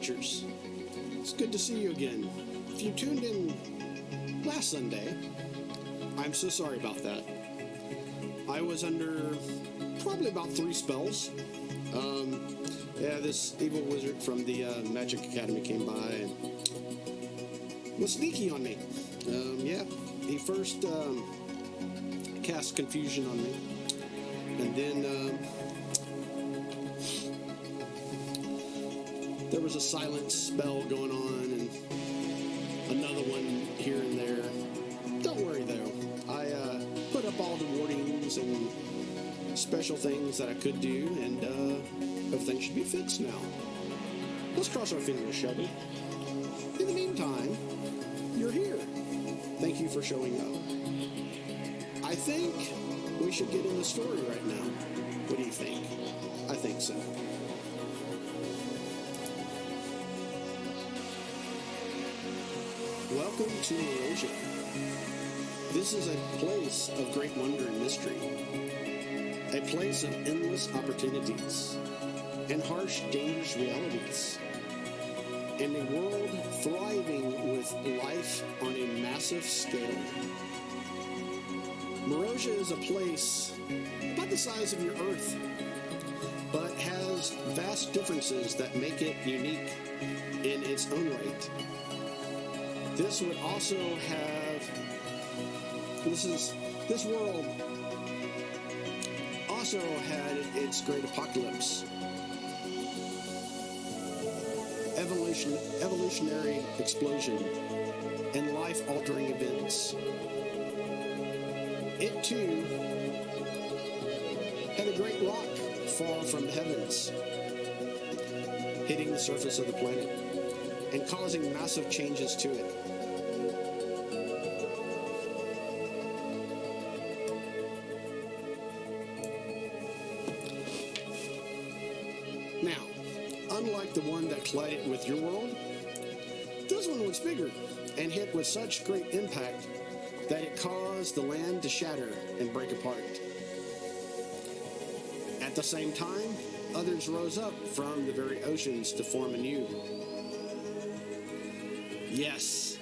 watchers. It's good to see you again. If you tuned in last Sunday, I'm so sorry about that. I was under probably about 3 spells. This evil wizard from the Magic Academy came by and was sneaky on me. He first cast confusion on me, and then there was a silent spell going on, and another one here and there. Don't worry though, I put up all the warnings and special things that I could do, and everything should be fixed now. Let's cross our fingers, shall we? In the meantime, you're here. Thank you for showing up. I think we should get in the story right now. What do you think? I think so. Welcome to Erosia. This is a place of great wonder and mystery. A place of endless opportunities and harsh, dangerous realities. And a world thriving with life on a massive scale. Erosia is a place about the size of your Earth, but has vast differences that make it unique in its own right. This would also have, this world also had its great apocalypse, evolutionary explosion, and life-altering events. It too had a great rock fall from the heavens, hitting the surface of the planet and causing massive changes to it. Now, unlike the one that collided with your world, this one was bigger and hit with such great impact that it caused the land to shatter and break apart. At the same time, others rose up from the very oceans to form anew. Yes,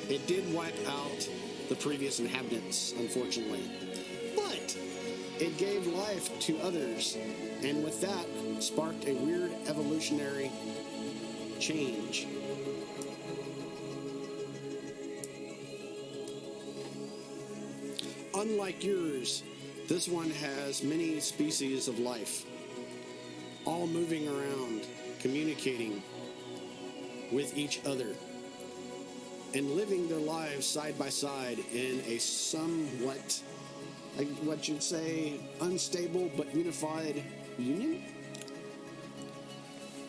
it did wipe out the previous inhabitants, unfortunately, but it gave life to others, and with that, sparked a weird evolutionary change. Unlike yours, this one has many species of life, all moving around, communicating with each other, and living their lives side by side in a somewhat, what you'd say, unstable but unified union.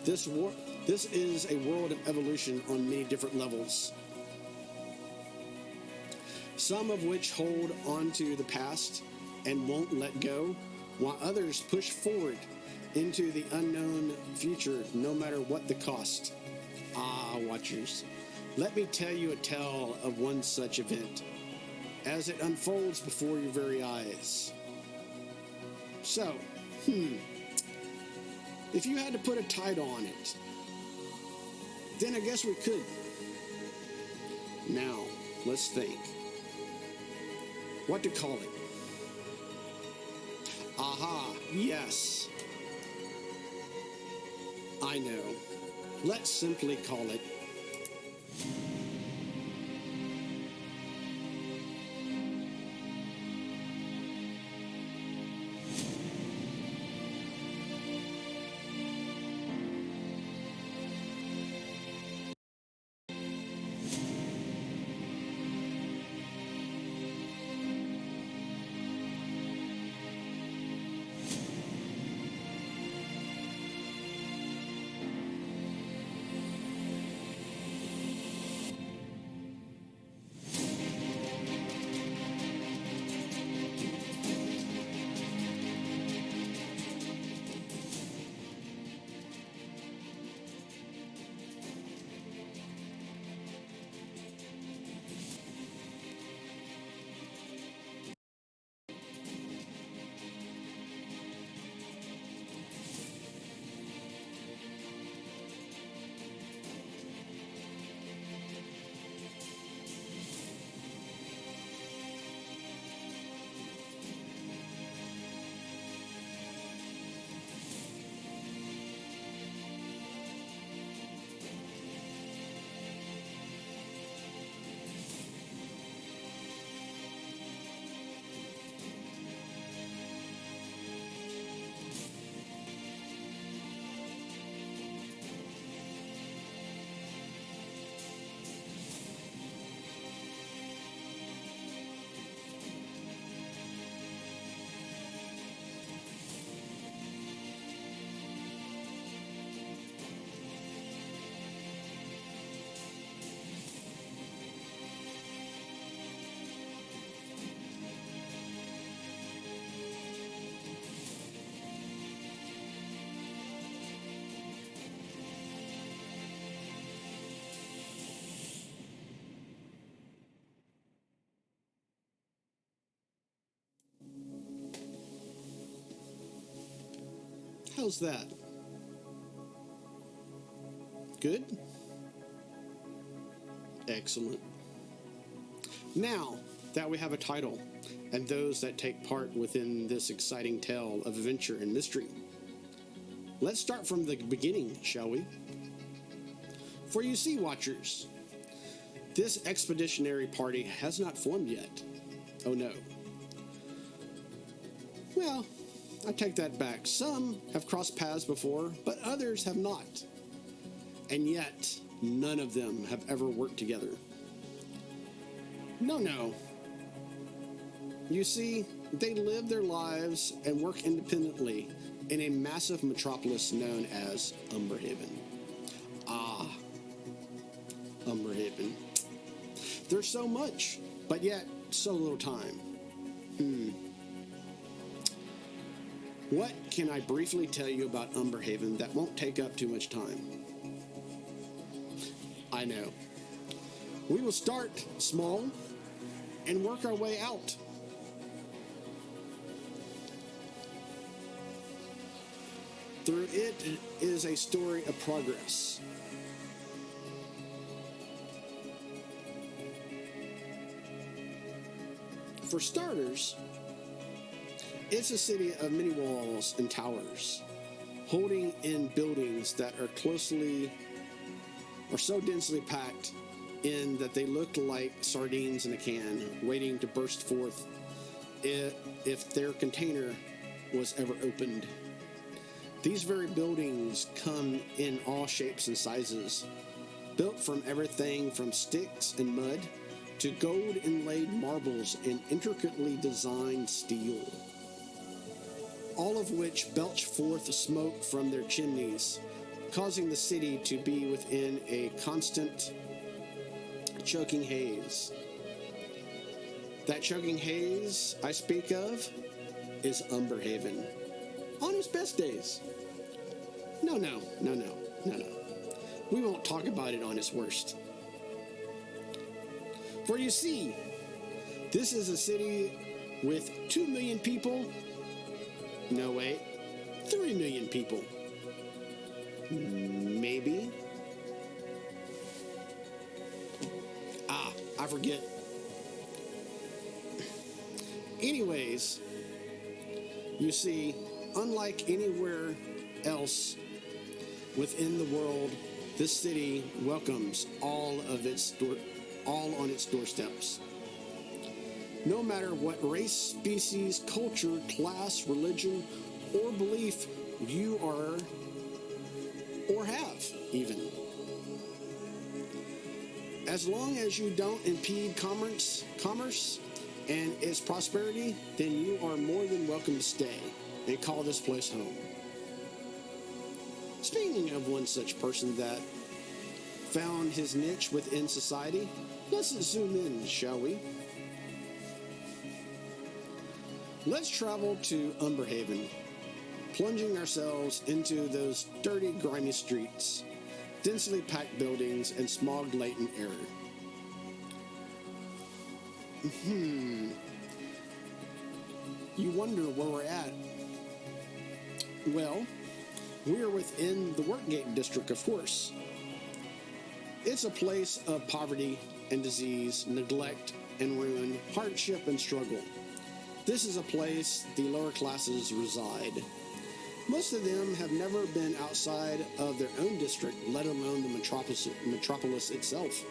This is a world of evolution on many different levels, some of which hold on to the past and won't let go, while others push forward into the unknown future no matter what the cost. Ah, watchers, let me tell you a tale of one such event as it unfolds before your very eyes. So, if you had to put a title on it, then I guess we could. Now, let's think. What to call it? Aha, yes. I know. Let's simply call it How's that? Good? Excellent. Now that we have a title and those that take part within this exciting tale of adventure and mystery, let's start from the beginning, shall we? For you see, Watchers, this expeditionary party has not formed yet. Oh no. Well, I take that back. Some have crossed paths before, but others have not. And yet, none of them have ever worked together. No. You see, they live their lives and work independently in a massive metropolis known as Umberhaven. Ah, Umberhaven. There's so much, but yet so little time. What can I briefly tell you about Umberhaven that won't take up too much time? I know. We will start small and work our way out. Through it is a story of progress. For starters, it's a city of many walls and towers, holding in buildings that are so densely packed in that they look like sardines in a can, waiting to burst forth if their container was ever opened. These very buildings come in all shapes and sizes, built from everything from sticks and mud to gold inlaid marbles and intricately designed steel, all of which belch forth smoke from their chimneys, causing the city to be within a constant choking haze. That choking haze I speak of is Umberhaven on its best days. No. We won't talk about it on its worst. For you see, this is a city with 2 million people. No, wait, 3 million people. Maybe. I forget. Anyways, you see, unlike anywhere else within the world, this city welcomes all on its doorsteps. No matter what race, species, culture, class, religion, or belief you are or have, even. As long as you don't impede commerce and its prosperity, then you are more than welcome to stay and call this place home. Speaking of one such person that found his niche within society, let's zoom in, shall we? Let's travel to Umberhaven, plunging ourselves into those dirty, grimy streets, densely packed buildings, and smog-laden air. You wonder where we're at. Well, we're within the Workgate district, of course. It's a place of poverty and disease, neglect and ruin, hardship and struggle. This is a place the lower classes reside. Most of them have never been outside of their own district, let alone the metropolis itself.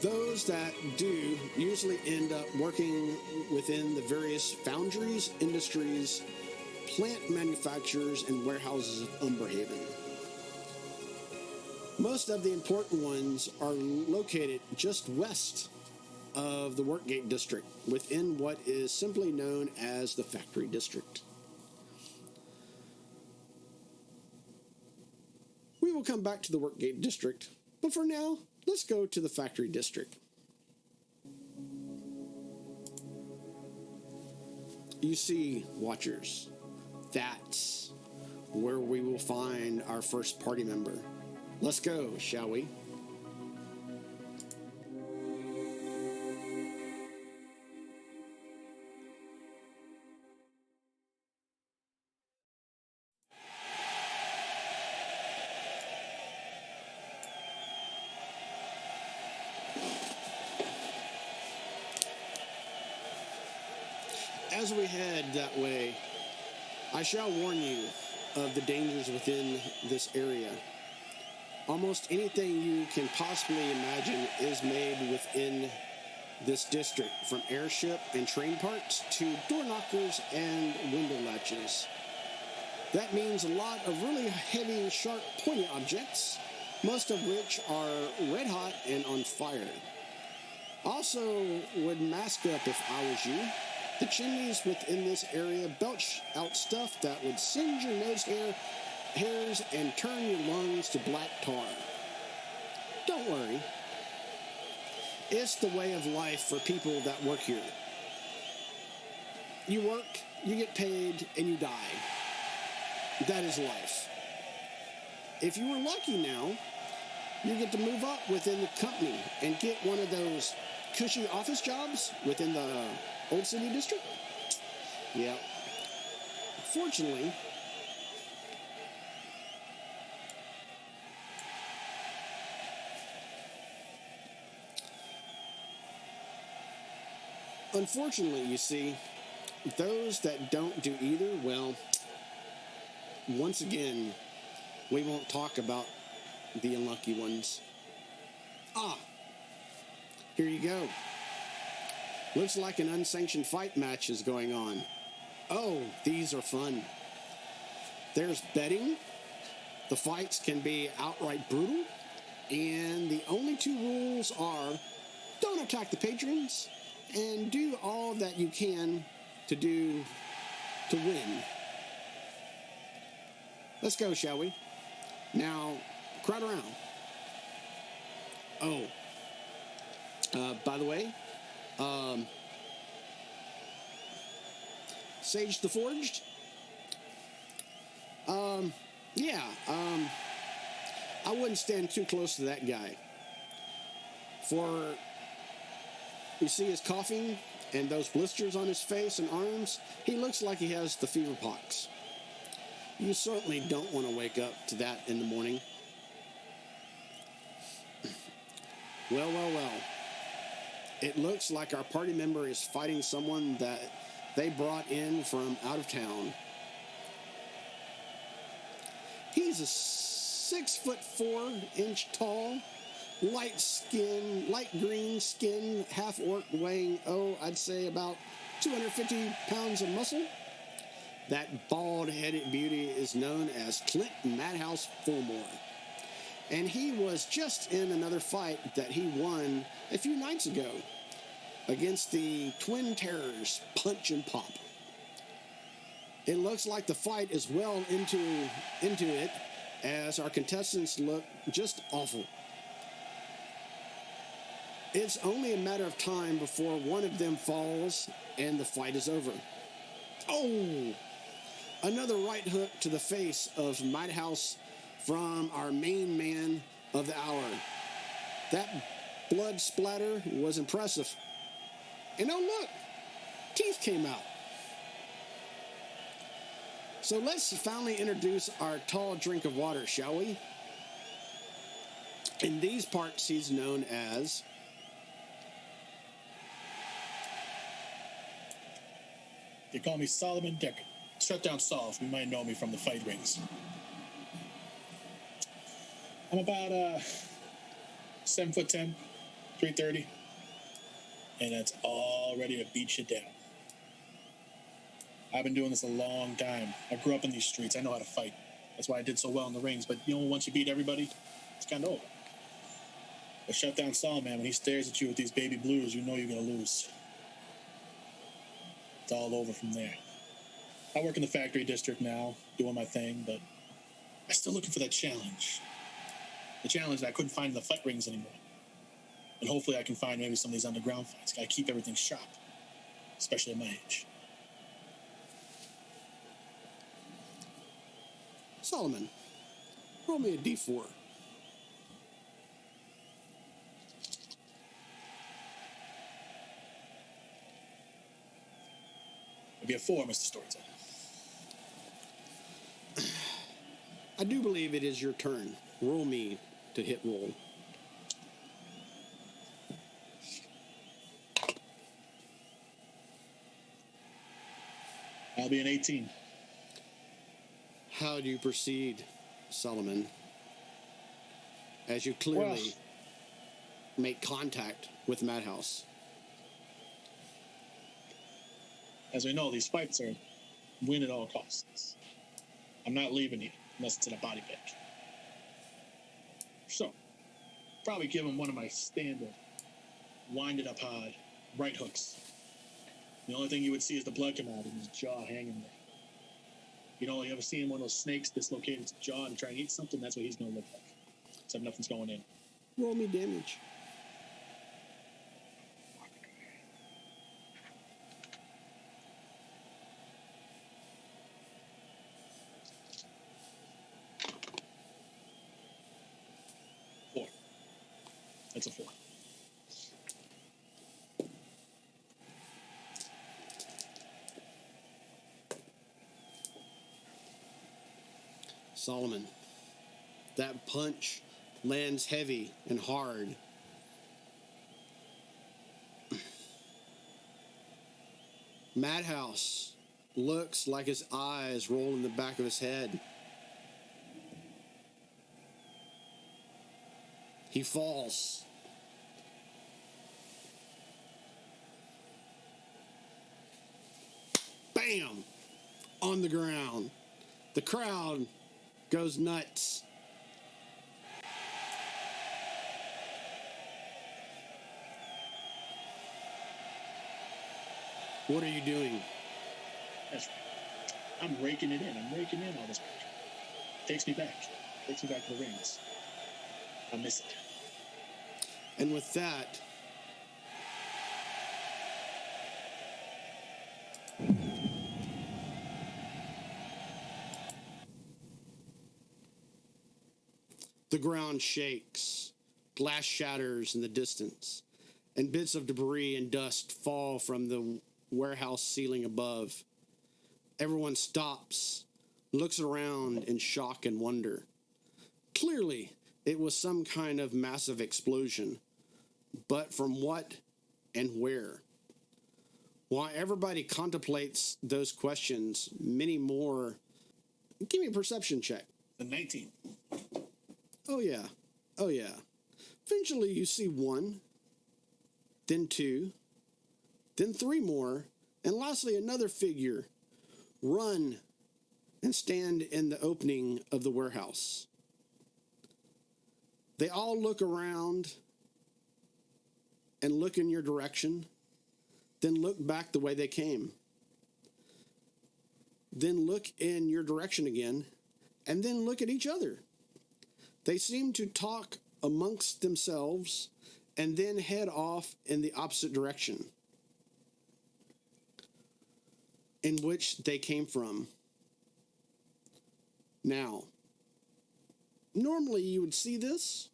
Those that do usually end up working within the various foundries, industries, plant manufacturers, and warehouses of Umberhaven. Most of the important ones are located just west of the Workgate district, within what is simply known as the Factory District. We will come back to the Workgate district, but for now, let's go to the Factory District. You see, Watchers, that's where we will find our first party member. Let's go, shall we? As we head that way, I shall warn you of the dangers within this area. Almost anything you can possibly imagine is made within this district, from airship and train parts to door knockers and window latches. That means a lot of really heavy, sharp, pointy objects, most of which are red hot and on fire. Also would mask up if I was you. The chimneys within this area belch out stuff that would singe your nose hairs and turn your lungs to black tar. Don't worry. It's the way of life for people that work here. You work, you get paid, and you die. That is life. If you were lucky now, you get to move up within the company and get one of those cushy office jobs within the Old City District. Yeah. Unfortunately, you see, those that don't do either, well, once again, we won't talk about the unlucky ones. Here you go. Looks like an unsanctioned fight match is going on. Oh, these are fun. There's betting. The fights can be outright brutal. And the only two rules are don't attack the patrons and do all that you can to win. Let's go, shall we? Now, crowd around. Oh, by the way, Sage the Forged. I wouldn't stand too close to that guy. For you see his coughing and those blisters on his face and arms, he looks like he has the fever pox. You certainly don't want to wake up to that in the morning. Well. It looks like our party member is fighting someone that they brought in from out of town. He's a 6'4" tall, light green skin, half orc, weighing, I'd say about 250 pounds of muscle. That bald-headed beauty is known as Clint Madhouse Fulmore. And he was just in another fight that he won a few nights ago against the Twin Terrors, Punch and Pop. It looks like the fight is well into it, as our contestants look just awful. It's only a matter of time before one of them falls and the fight is over. Oh! Another right hook to the face of Madhouse from our main man of the hour. That blood splatter was impressive. And oh look, teeth came out. So let's finally introduce our tall drink of water, shall we? In these parts, he's known as They call me Solomon Decker. Shut down Saul, you might know me from the fight rings. I'm about 7'10", 330, and that's all ready to beat you down. I've been doing this a long time. I grew up in these streets. I know how to fight. That's why I did so well in the rings. But once you beat everybody, it's kind of over. But shut down Saul, man, when he stares at you with these baby blues, you know you're going to lose. It's all over from there. I work in the factory district now, doing my thing, but I'm still looking for that challenge. The challenge that I couldn't find in the fight rings anymore. And hopefully I can find maybe some of these underground fights. Gotta keep everything sharp, especially at my age. Solomon, roll me a d4. It'd be a 4, Mr. Storyteller. I do believe it is your turn. Roll me to hit roll. I'll be an 18. How do you proceed, Solomon? As you clearly make contact with Madhouse. As we know, these fights are win at all costs. I'm not leaving you unless it's in a body bag. So, probably give him one of my standard winded up hard right hooks. The only thing you would see is the blood come out and his jaw hanging there. You know, you ever seen one of those snakes dislocate its jaw and try and eat something? That's what he's going to look like. Except nothing's going in. Roll me damage. Four. That's a 4. Solomon, that punch lands heavy and hard. Madhouse looks like his eyes roll in the back of his head. He falls. Bam! On the ground. The crowd goes nuts. What are you doing? That's right. I'm raking it in. I'm raking in all this pressure. Takes me back. Takes me back to the rings. I miss it. And with that, the ground shakes, glass shatters in the distance, and bits of debris and dust fall from the warehouse ceiling above. Everyone stops, looks around in shock and wonder. Clearly, it was some kind of massive explosion, but from what and where? While everybody contemplates those questions, many more. Give me a perception check. The 19. Oh, yeah. Oh, yeah. Eventually, you see 1, then 2, then 3 more, and lastly, another figure run and stand in the opening of the warehouse. They all look around and look in your direction, then look back the way they came. Then look in your direction again, and then look at each other. They seem to talk amongst themselves and then head off in the opposite direction in which they came from. Now, normally you would see this,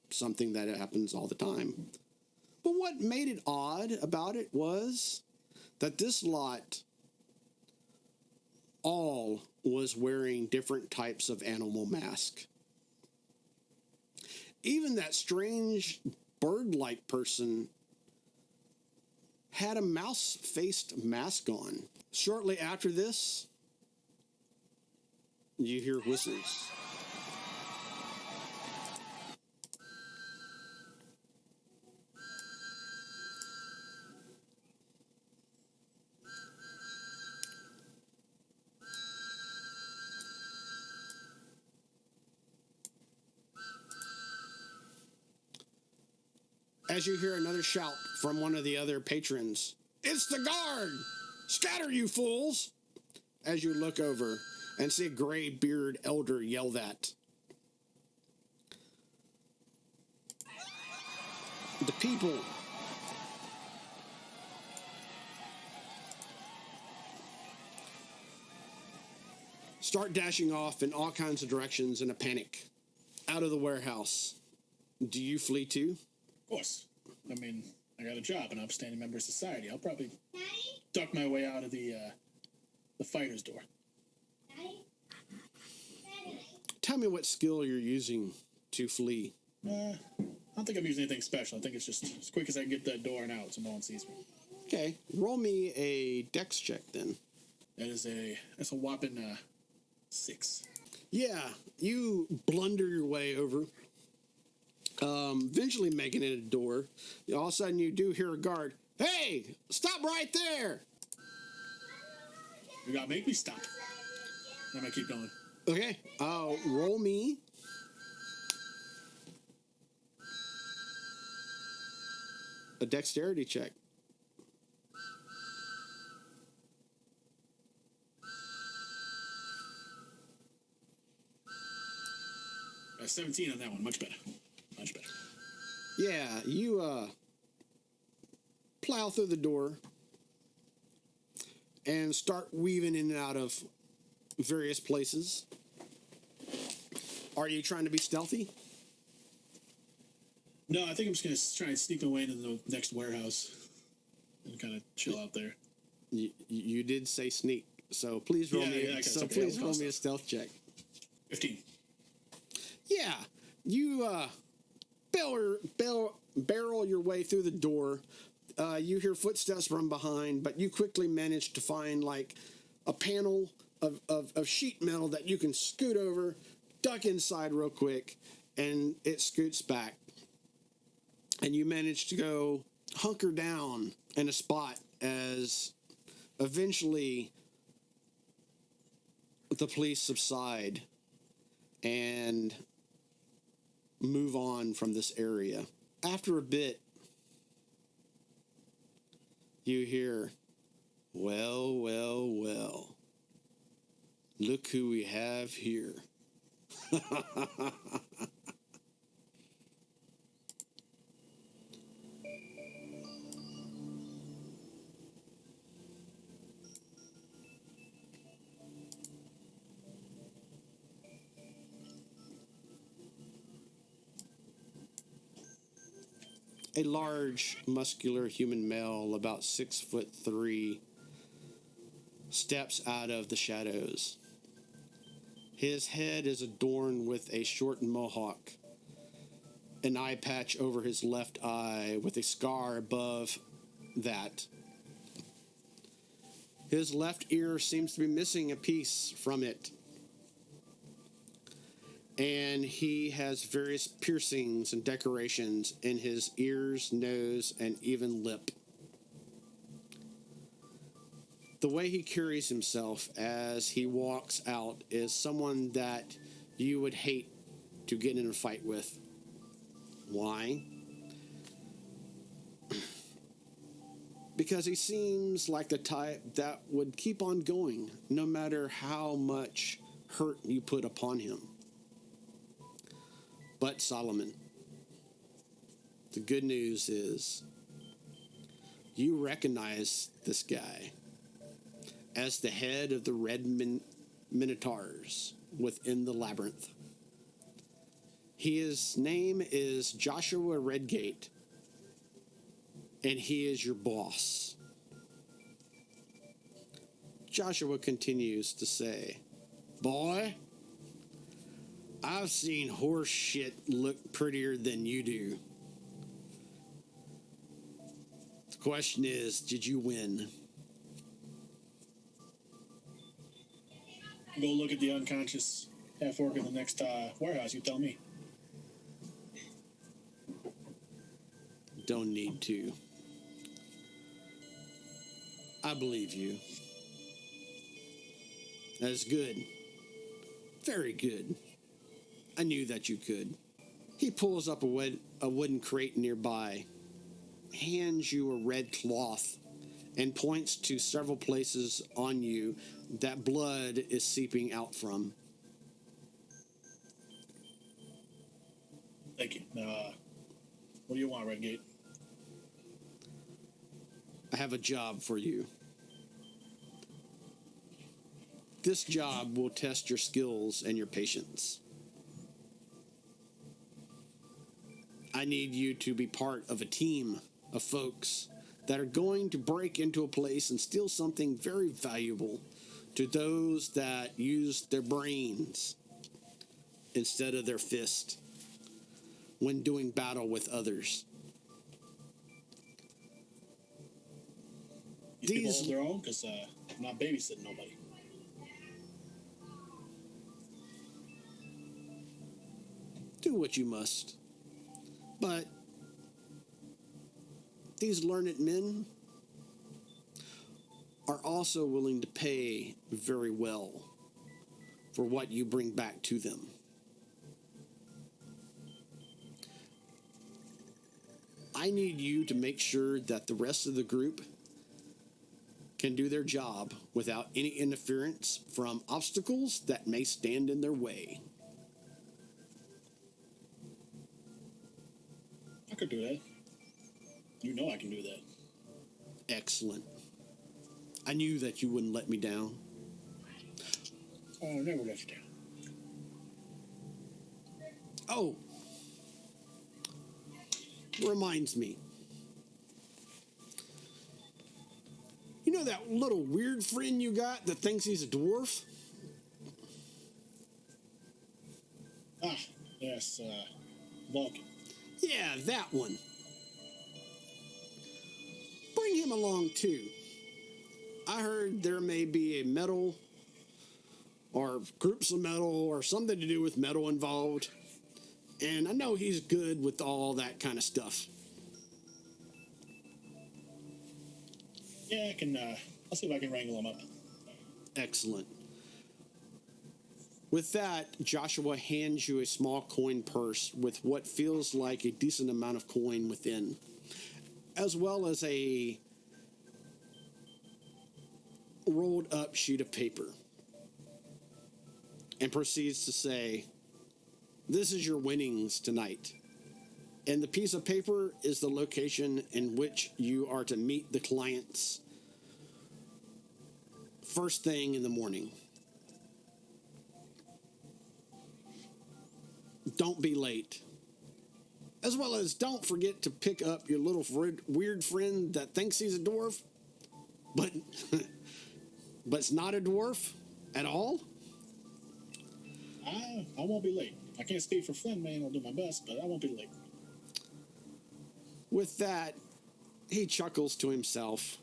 something that happens all the time. But what made it odd about it was that this lot all was wearing different types of animal mask. Even that strange bird-like person had a mouse-faced mask on. Shortly after this, you hear whistles. As you hear another shout from one of the other patrons, "It's the guard! Scatter, you fools!" As you look over and see a gray-bearded elder yell that. The people start dashing off in all kinds of directions in a panic. Out of the warehouse. Do you flee too? Of course. I mean, I got a job, an upstanding member of society. I'll probably duck my way out of the fighter's door. Tell me what skill you're using to flee. I don't think I'm using anything special. I think it's just as quick as I can get that door and out so no one sees me. Okay, roll me a dex check then. That's a whopping 6. Yeah, you blunder your way over, eventually making it a door. All of a sudden, you do hear a guard. Hey, stop right there! You gotta make me stop. I'm gonna keep going. Okay, roll me. A dexterity check. 17 on that one. Much better. Much better. Yeah, you plow through the door and start weaving in and out of various places. Are you trying to be stealthy? No, I think I'm just gonna try and sneak my way into the next warehouse and kind of chill out there. You did say sneak, so please roll me. Please roll me a stealth check. 15. Yeah, you barrel your way through the door. You hear footsteps from behind, but you quickly manage to find like a panel of sheet metal that you can scoot over, duck inside real quick, and it scoots back. And you manage to go hunker down in a spot as eventually the police subside and move on from this area. After a bit, you hear, well, well, well. Look who we have here. A large, muscular human male, about 6'3", steps out of the shadows. His head is adorned with a short mohawk, an eye patch over his left eye with a scar above that. His left ear seems to be missing a piece from it. And he has various piercings and decorations in his ears, nose, and even lip. The way he carries himself as he walks out is someone that you would hate to get in a fight with. Why? Because he seems like the type that would keep on going no matter how much hurt you put upon him. But Solomon, the good news is you recognize this guy as the head of the Red Minotaurs within the labyrinth. His name is Joshua Redgate, and he is your boss. Joshua continues to say, boy, I've seen horse shit look prettier than you do. The question is, did you win? Go look at the unconscious half-orc in the next warehouse, you tell me. Don't need to. I believe you. That's good. Very good. I knew that you could. He pulls up a wooden crate nearby, hands you a red cloth, and points to several places on you that blood is seeping out from. Thank you. What do you want, Redgate? I have a job for you. This job will test your skills and your patience. I need you to be part of a team of folks that are going to break into a place and steal something very valuable to those that use their brains instead of their fist when doing battle with others. These people hold their own because I'm not babysitting nobody. Do what you must. But these learned men are also willing to pay very well for what you bring back to them. I need you to make sure that the rest of the group can do their job without any interference from obstacles that may stand in their way. I could do that. You know I can do that. Excellent. I knew that you wouldn't let me down. Oh, never let you down. Oh, reminds me. You know that little weird friend you got that thinks he's a dwarf? Ah, yes, Vulcan. Yeah, that one. Bring him along too. I heard there may be a metal or groups of metal or something to do with metal involved. And I know he's good with all that kind of stuff. Yeah, I can, I'll see if I can wrangle him up. Excellent. With that, Joshua hands you a small coin purse with what feels like a decent amount of coin within, as well as a rolled up sheet of paper, and proceeds to say, "This is your winnings tonight. And the piece of paper is the location in which you are to meet the clients first thing in the morning. Don't be late. As well as don't forget to pick up your little weird friend that thinks he's a dwarf, but but's not a dwarf at all." I won't be late. I can't speak for Flynn, man. I'll do my best, but I won't be late. With that, he chuckles to himself,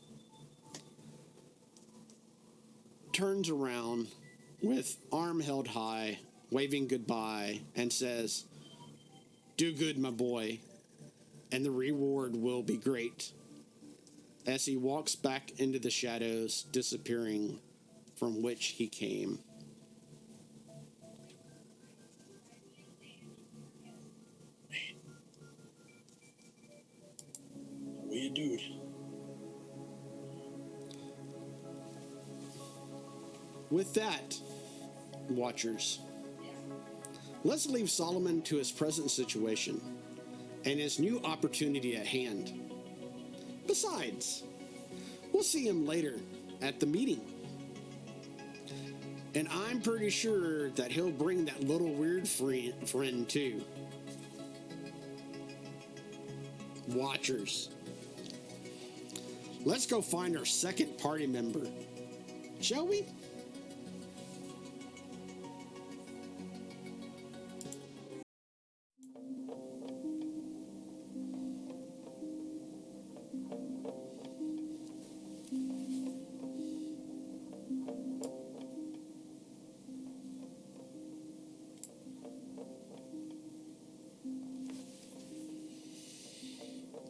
turns around with arm held high, waving goodbye, and says, "Do good, my boy, and the reward will be great," as he walks back into the shadows, disappearing from which he came. Weird dude. With that, watchers, let's leave Solomon to his present situation and his new opportunity at hand. Besides, we'll see him later at the meeting. And I'm pretty sure that he'll bring that little weird friend too. Watchers, let's go find our second party member, shall we?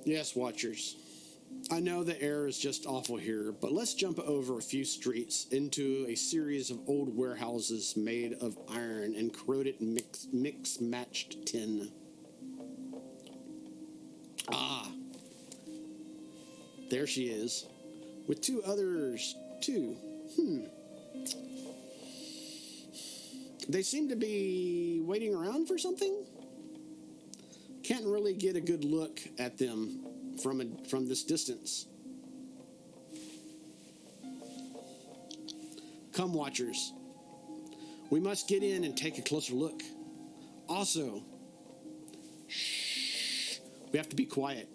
Yes, watchers. I know the air is just awful here, but let's jump over a few streets into a series of old warehouses made of iron and corroded mix-matched tin. Ah, there she is, with two others, too. They seem to be waiting around for something? Can't really get a good look at them from this distance. Come, watchers. We must get in and take a closer look. Also, shh, we have to be quiet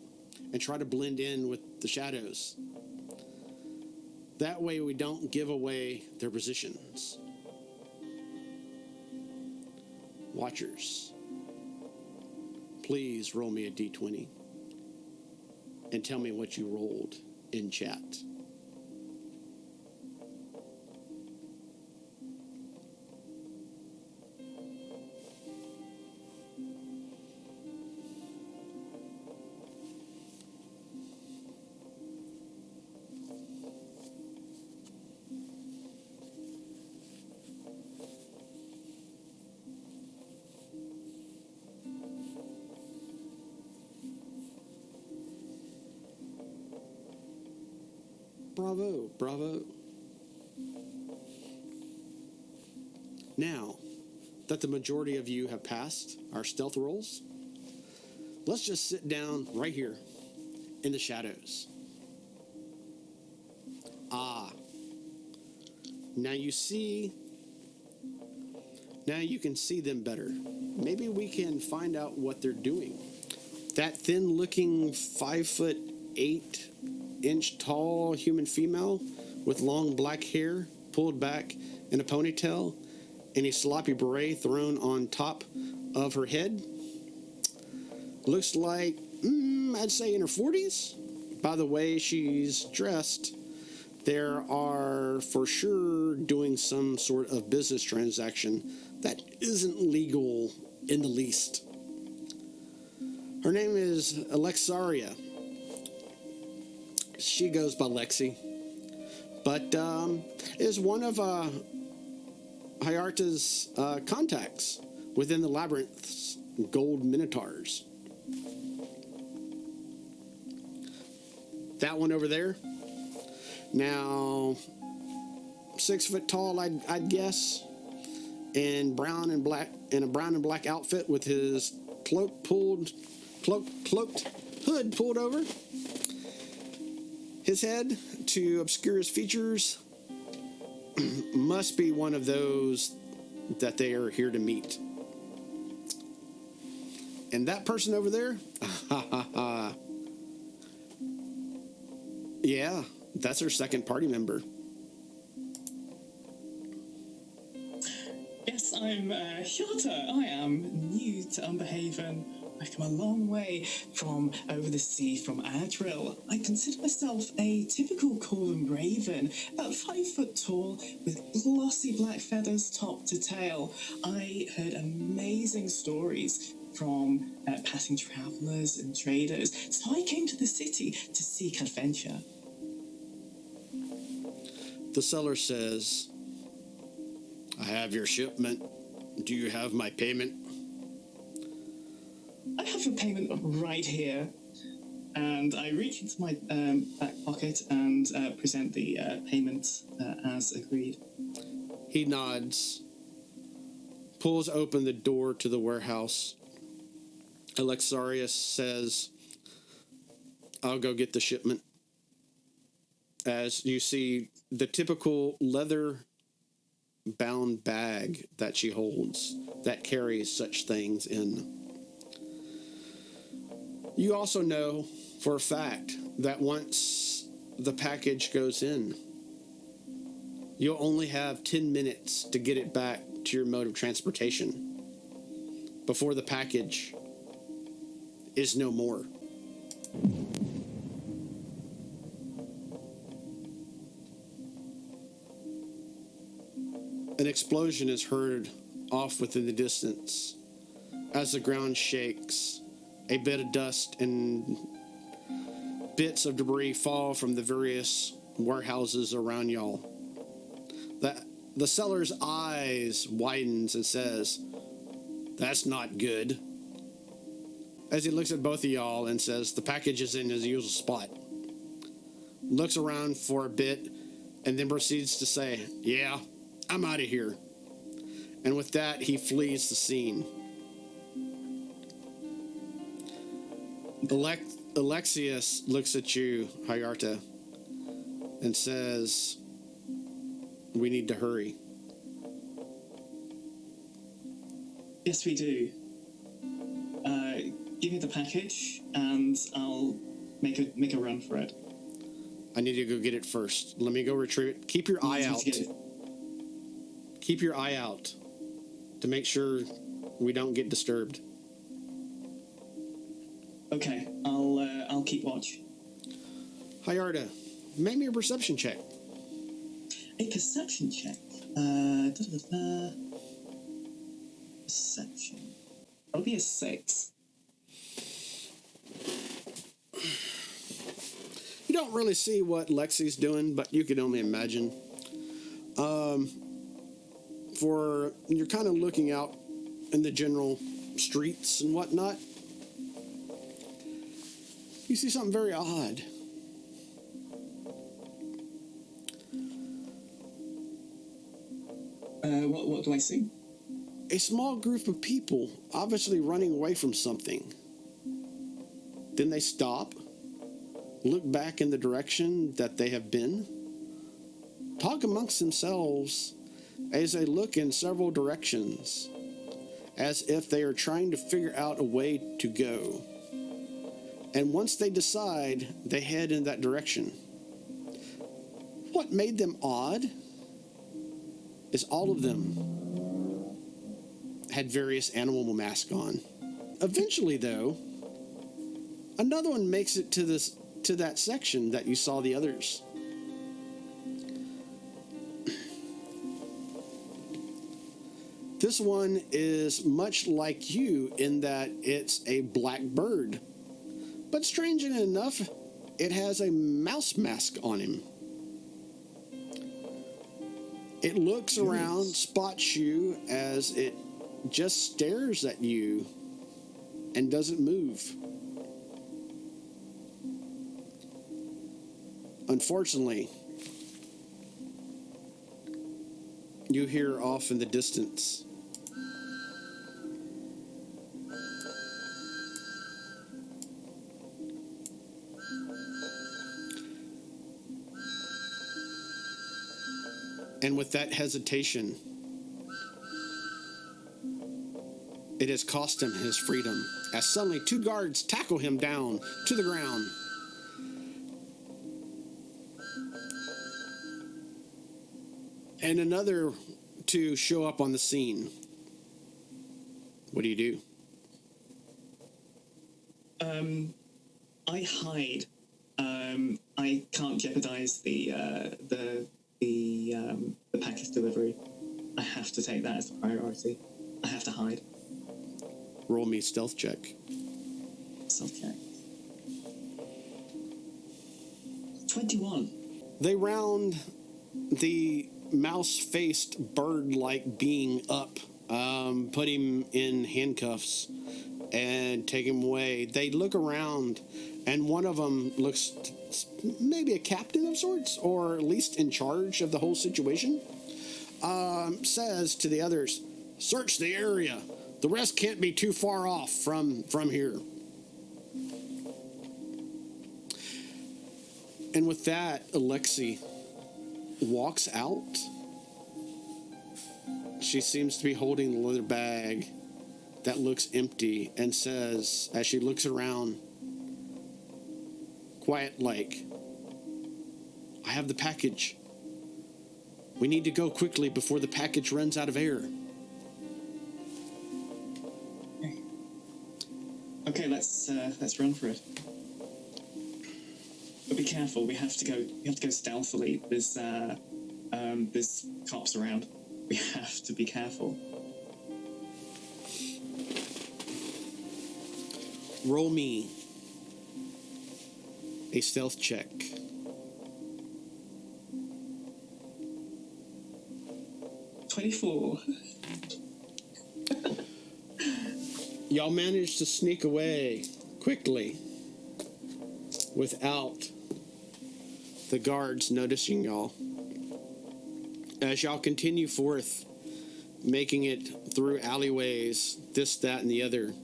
and try to blend in with the shadows. That way we don't give away their positions. Watchers, please roll me a d20 and tell me what you rolled in chat. Bravo, bravo. Now that the majority of you have passed our stealth rolls, let's just sit down right here in the shadows. Now you can see them better. Maybe we can find out what they're doing. That thin-looking 5'8" tall human female with long black hair pulled back in a ponytail and a sloppy beret thrown on top of her head. Looks like, I'd say in her 40s. By the way she's dressed, there are for sure doing some sort of business transaction that isn't legal in the least. Her name is Alexaria. She goes by Lexi, but is one of Hyarta's contacts within the Labyrinth's gold minotaurs. That one over there. Now, 6 foot tall, I'd guess, and brown and black, in a brown and black outfit with his cloaked hood pulled over his head to obscure his features. Must be one of those that they are here to meet. And that person over there, yeah, that's her second party member. Yes, I'm Hyarta. I am new to Underhaven. I've come a long way from over the sea from Adril. I consider myself a typical Corvan Raven, about 5 foot tall, with glossy black feathers top to tail. I heard amazing stories from passing travellers and traders, so I came to the city to seek adventure. The seller says, I have your shipment. Do you have my payment? I have your payment right here. And I reach into my back pocket and present the payment as agreed. He nods, pulls open the door to the warehouse. Alexarius says, I'll go get the shipment. As you see the typical leather-bound bag that she holds that carries such things in. You also know for a fact that once the package goes in, you'll only have 10 minutes to get it back to your mode of transportation before the package is no more. An explosion is heard off within the distance as the ground shakes. A bit of dust and bits of debris fall from the various warehouses around y'all. The seller's eyes widens and says, that's not good. As he looks at both of y'all and says, the package is in his usual spot. Looks around for a bit and then proceeds to say, yeah, I'm out of here. And with that, he flees the scene. Alexius looks at you, Hyarta, and says, we need to hurry. Yes, we do. Give me the package, and I'll make a run for it. I need to go get it first. Let me go retrieve it. Keep your eye out. Keep your eye out to make sure we don't get disturbed. Okay, I'll keep watch. Hyarta, make me a perception check. A perception check. Perception. That'll be a 6. You don't really see what Lexi's doing, but you can only imagine. For you're kind of looking out in the general streets and whatnot. You see something very odd. What do I see? A small group of people, obviously running away from something. Then they stop, look back in the direction that they have been, talk amongst themselves as they look in several directions, as if they are trying to figure out a way to go. And once they decide, they head in that direction. What made them odd is all of them had various animal masks on. Eventually, though, another one makes it to that section that you saw the others. This one is much like you in that it's a black bird. But strangely enough, it has a mouse mask on him. It looks around, spots you as it just stares at you and doesn't move. Unfortunately, you hear off in the distance, and with that hesitation, it has cost him his freedom, as suddenly two guards tackle him down to the ground. And another two show up on the scene. What do you do? I hide. I can't jeopardize the package delivery. I have to take that as a priority. I have to hide. Roll me a stealth check. Stealth check. 21. They round the mouse-faced bird-like being up, put him in handcuffs, and take him away. They look around, and one of them looks maybe a captain of sorts, or at least in charge of the whole situation, says to the others, "Search the area. The rest can't be too far off from here." And with that, Alexi walks out. She seems to be holding the leather bag that looks empty, and says, as she looks around, quiet like, "I have the package. We need to go quickly before the package runs out of air." Okay, let's run for it. But be careful. We have to go stealthily. There's cops around. We have to be careful. Roll me a stealth check. 24. Y'all managed to sneak away quickly without the guards noticing y'all. As y'all continue forth, making it through alleyways, this, that, and the other,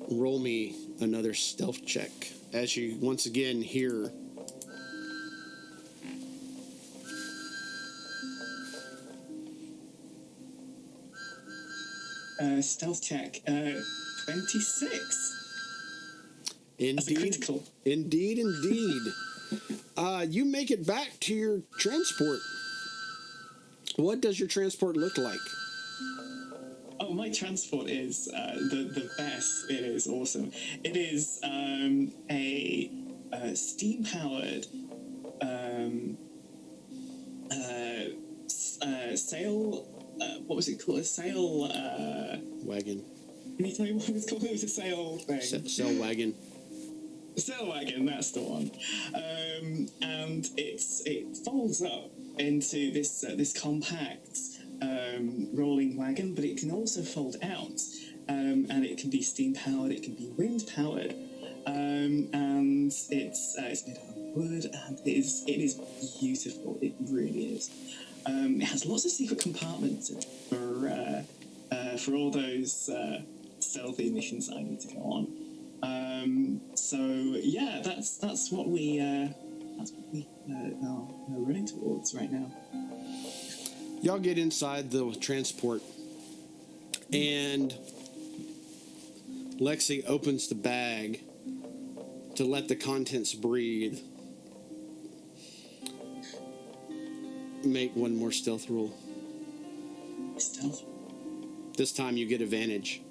roll me another stealth check as you once again hear Stealth check. 26. Indeed. That's a critical. Indeed. You make it back to your transport. What does your transport look like? Oh, my transport is the best. It is awesome. It is a steam-powered sail. What was it called? A sail Wagon. Can you tell me what it was called? It was a sail thing. Sail wagon. Sail wagon, that's the one. And it folds up into this compact rolling wagon, but it can also fold out, and it can be steam powered, it can be wind powered, and it's made out of wood, and it is beautiful. It really is. It has lots of secret compartments for all those stealthy missions I need to go on. So yeah, that's what we are running towards right now. Y'all get inside the transport, and Lexi opens the bag to let the contents breathe. Make one more stealth roll. Stealth? This time you get advantage.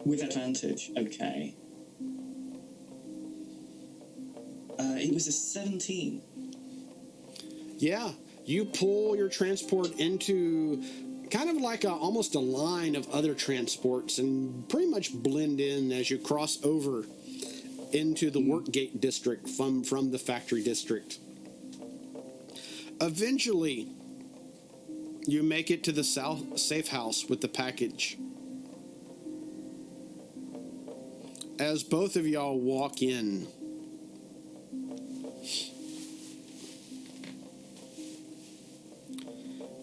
With advantage, okay. It was a 17. Yeah, you pull your transport into kind of like almost a line of other transports and pretty much blend in as you cross over into the Workgate district from the factory district. Eventually, you make it to the safe house with the package. As both of y'all walk in,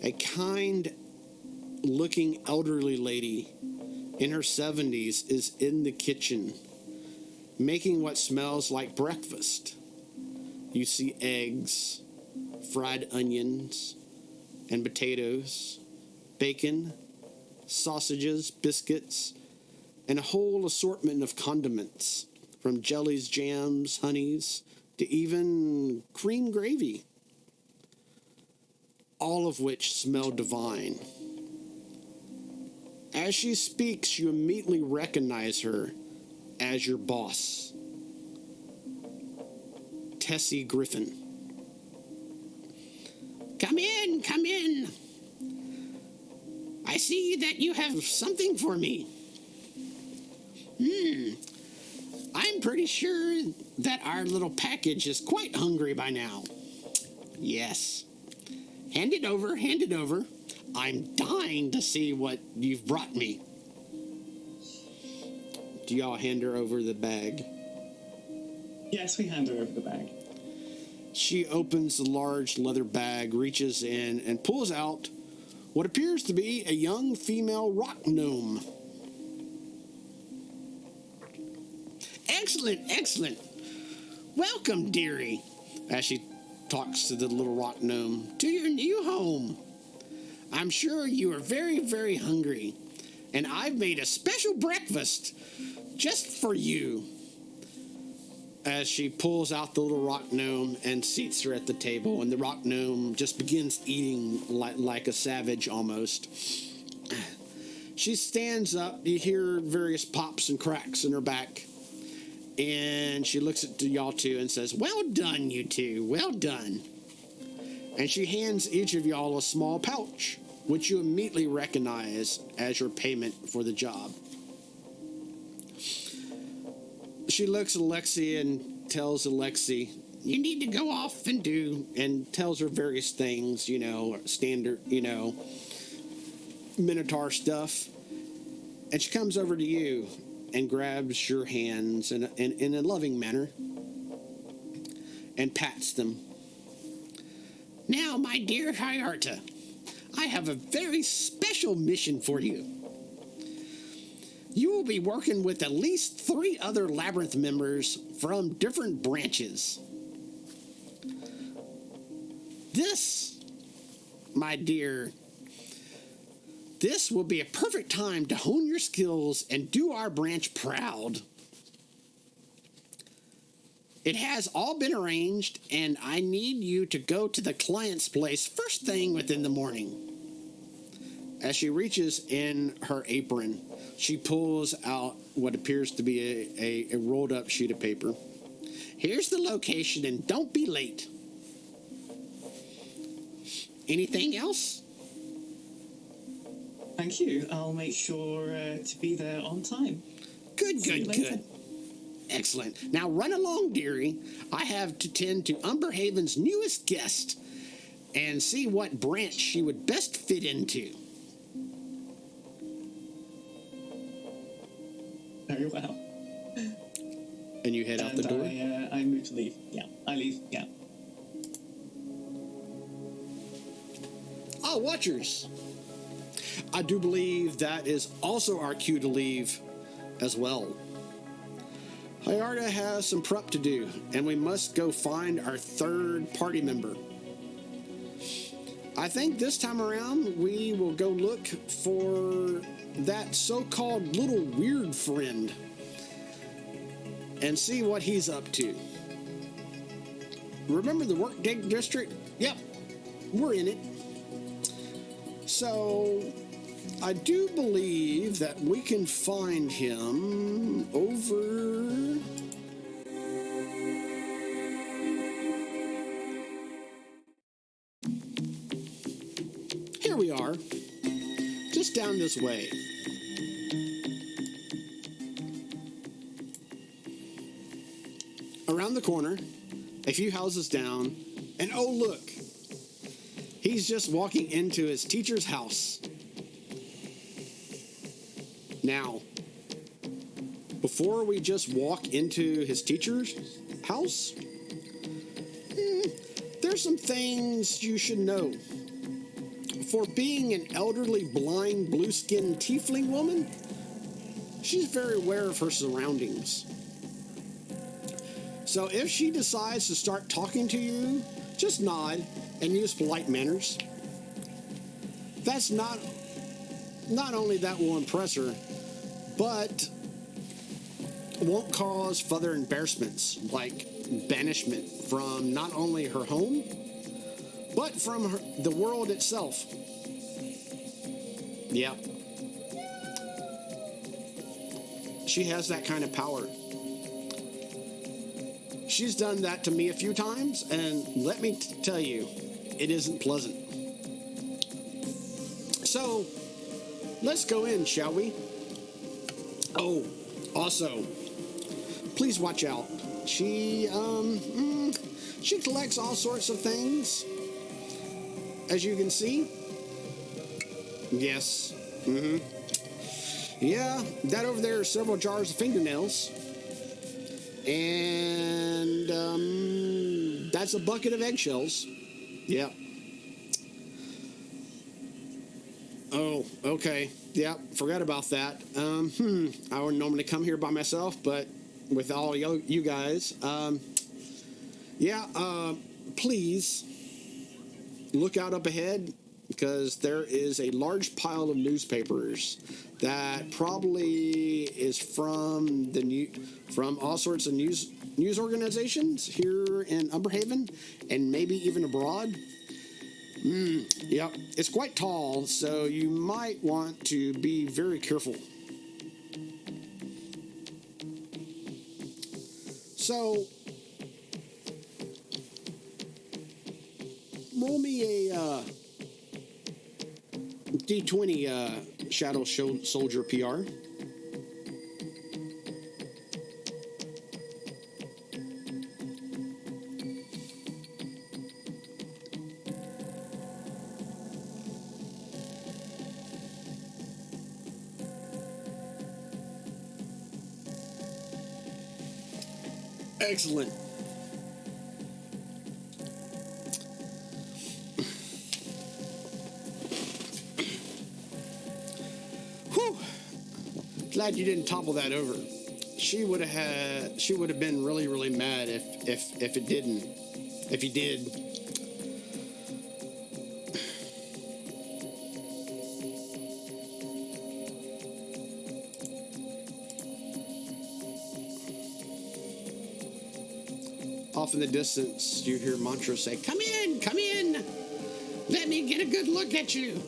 a kind-looking elderly lady in her 70s is in the kitchen making what smells like breakfast. You see eggs, fried onions, and potatoes, bacon, sausages, biscuits, and a whole assortment of condiments, from jellies, jams, honeys, to even cream gravy, all of which smell divine. As she speaks, you immediately recognize her as your boss, Tessie Griffin. Come in, come in. I see that you have something for me. I'm pretty sure that our little package is quite hungry by now. Yes. Hand it over, hand it over. I'm dying to see what you've brought me. Do y'all hand her over the bag? Yes, we hand her over the bag. She opens the large leather bag, reaches in, and pulls out what appears to be a young female rock gnome. Excellent, excellent. Welcome, dearie, as she talks to the little rock gnome, to your new home. I'm sure you are very, very hungry, and I've made a special breakfast just for you. As she pulls out the little rock gnome and seats her at the table, and the rock gnome just begins eating like a savage almost. She stands up, you hear various pops and cracks in her back, and she looks at y'all two and says, "Well done, you two, well done." And she hands each of y'all a small pouch, which you immediately recognize as your payment for the job. She looks at Alexi and tells Alexi, "You need to go off and do," and tells her various things, standard, Minotaur stuff. And she comes over to you and grabs your hands in a loving manner and pats them. "Now, my dear Hyarta, I have a very special mission for you. You will be working with at least 3 other Labyrinth members from different branches. This, my dear, this will be a perfect time to hone your skills and do our branch proud. It has all been arranged, and I need you to go to the client's place first thing within the morning." As she reaches in her apron, she pulls out what appears to be a rolled-up sheet of paper. "Here's the location, and don't be late. Anything else?" Thank you. I'll make sure to be there on time. Good, See you good, later. good. Excellent. Now run along, dearie. I have to tend to Umberhaven's newest guest and see what branch she would best fit into. Very well. And you head out the door? I move to leave. Yeah, I leave. Yeah. Watchers. I do believe that is also our cue to leave as well. Hyarda has some prep to do, and we must go find our third party member. I think this time around we will go look for that so-called little weird friend and see what he's up to. Remember the Workday District? Yep, we're in it. So I do believe that we can find him over... Here we are. Just down this way. Around the corner, a few houses down, and oh look, he's just walking into his teacher's house. Now, before we just walk into his teacher's house, there's some things you should know. For being an elderly, blind, blue-skinned tiefling woman, she's very aware of her surroundings. So if she decides to start talking to you, just nod and use polite manners. That's not only that will impress her, but won't cause further embarrassments like banishment from not only her home, but from the world itself. Yeah. She has that kind of power. She's done that to me a few times, and let me tell you, it isn't pleasant. So, let's go in, shall we? Oh, also, please watch out. She collects all sorts of things, as you can see. Yes. Yeah, that over there are several jars of fingernails. And that's a bucket of eggshells. Yep. Oh, okay. Yep, forgot about that. I would normally come here by myself, but with all you guys, please look out up ahead, because there is a large pile of newspapers that probably is from all sorts of news organizations here in Umberhaven and maybe even abroad. Yep, it's quite tall, so you might want to be very careful. So, roll me a D20 Shadow Soldier PR. Excellent. Whew. Glad you didn't topple that over. She would have been really, really mad if it didn't. If you did. Off in the distance, you hear Mantra say, "Come in, come in. Let me get a good look at you."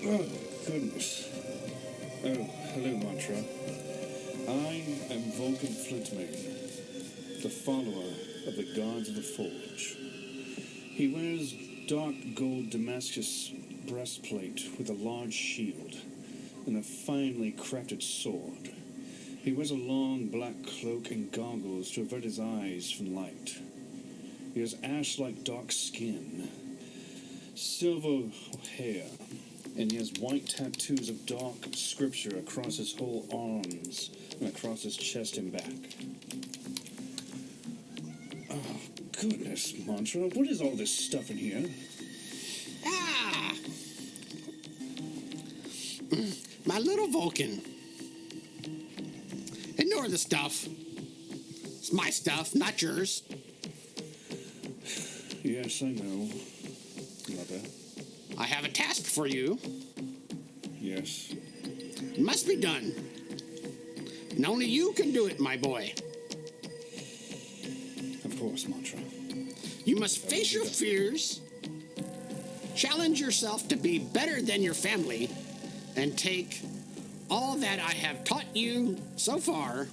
Oh, goodness. Oh, hello, Mantra. I am Vulcan Flintmane, the follower of the gods of the Forge. He wears dark gold Damascus breastplate with a large shield and a finely crafted sword. He wears a long black cloak and goggles to avert his eyes from light. He has ash-like dark skin, silver hair, And he has white tattoos of dark scripture across his whole arms and across his chest and back. Oh, goodness, Mantra, what is all this stuff in here? Ah! My little Vulcan. Ignore the stuff. It's my stuff, not yours. Yes, I know. Mother. I have a task for you. Yes. It must be done. And only you can do it, my boy. Of course, Mantra. You must face your fears, challenge yourself to be better than your family, and take all that I have taught you so far.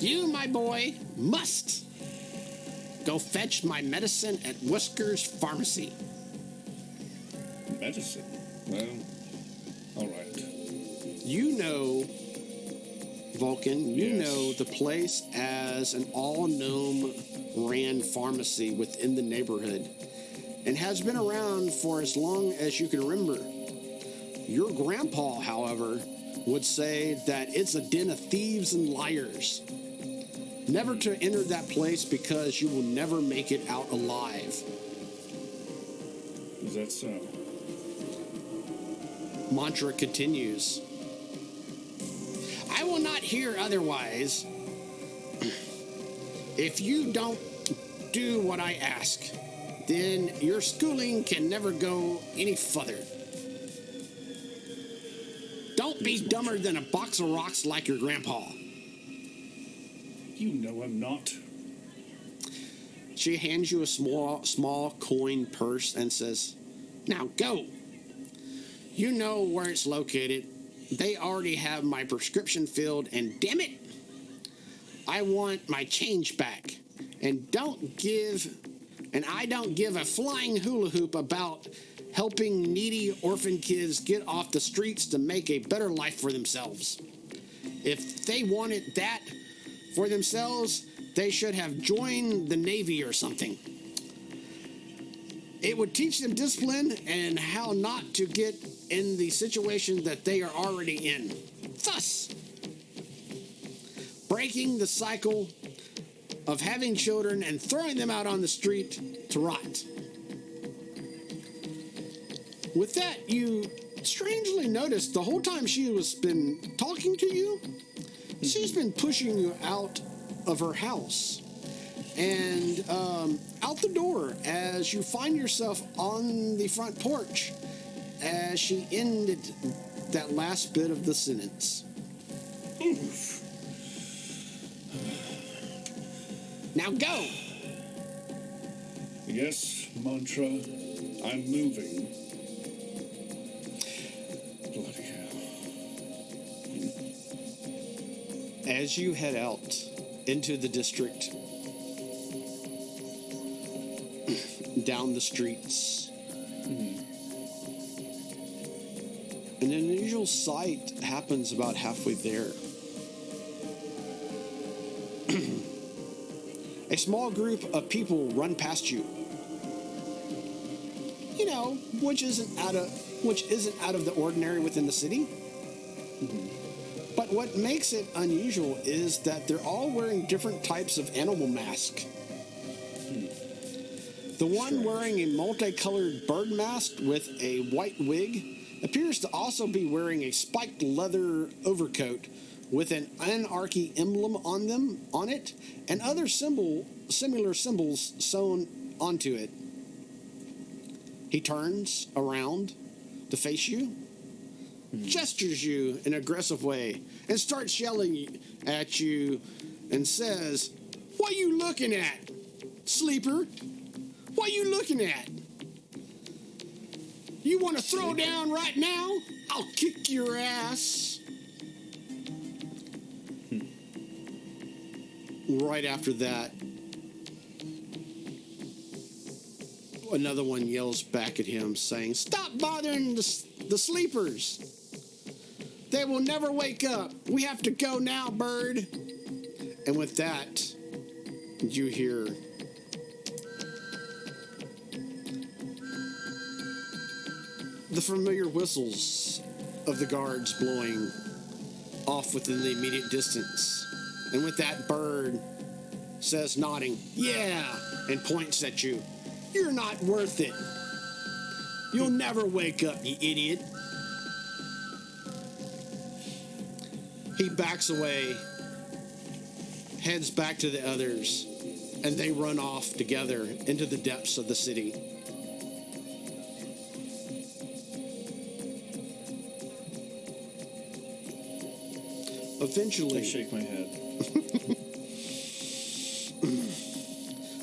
You, my boy, must go fetch my medicine at Whisker's Pharmacy. Medicine? Well, all right. You know, Vulcan, you Yes. know the place as an all-gnome ran pharmacy within the neighborhood and has been around for as long as you can remember. Your grandpa, however, would say that it's a den of thieves and liars. Never to enter that place because you will never make it out alive. Is that so? Mantra continues. I will not hear otherwise. If you don't do what I ask, then your schooling can never go any further. Don't be dumber than a box of rocks like your grandpa. You know I'm not. She hands you a small coin purse and says, now go. You know where it's located. They already have my prescription filled, and damn it, I want my change back. And I don't give a flying hula hoop about helping needy orphan kids get off the streets to make a better life for themselves. If they wanted that for themselves, they should have joined the Navy or something. It would teach them discipline and how not to get in the situation that they are already in. Thus, breaking the cycle of having children and throwing them out on the street to rot. With that, you strangely noticed the whole time she was been talking to you, she's been pushing you out of her house and out the door as you find yourself on the front porch as she ended that last bit of the sentence. Oof. Now go! Yes, Mantra, I'm moving. Bloody hell. As you head out into the district, down the streets, an unusual sight happens about halfway there. A small group of people run past you. You know, which isn't out of the ordinary within the city. But what makes it unusual is that they're all wearing different types of animal masks. The one wearing a multicolored bird mask with a white wig appears to also be wearing a spiked leather overcoat with an anarchy emblem on it, and other similar symbols sewn onto it. He turns around to face you, gestures you in an aggressive way, and starts yelling at you and says, "What are you looking at, sleeper? What are you looking at? You want to throw down right now? I'll kick your ass." Right after that, another one yells back at him saying, "Stop bothering the sleepers. They will never wake up. We have to go now, bird." And with that, you hear the familiar whistles of the guards blowing off within the immediate distance. And with that, Bird says, nodding, yeah, and points at you. You're not worth it. You'll never wake up, you idiot. He backs away, heads back to the others, and they run off together into the depths of the city. Eventually, I shake my head.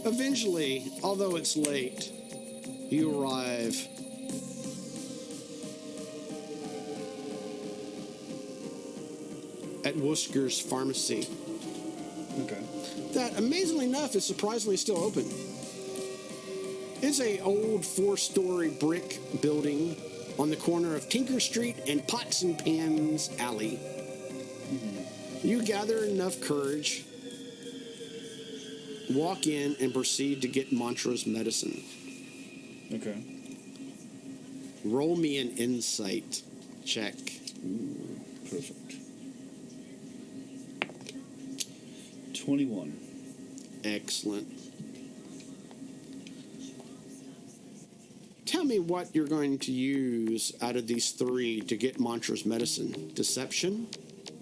Eventually, although it's late, you arrive at Wusker's pharmacy. Okay. That, amazingly enough, is surprisingly still open. It's a old 4-story brick building on the corner of Tinker Street and Pots and Pans Alley. You gather enough courage, walk in, and proceed to get Mantra's medicine. Okay. Roll me an insight check. Ooh, perfect. 21. Excellent. Tell me what you're going to use out of these 3 to get Mantra's medicine. Deception,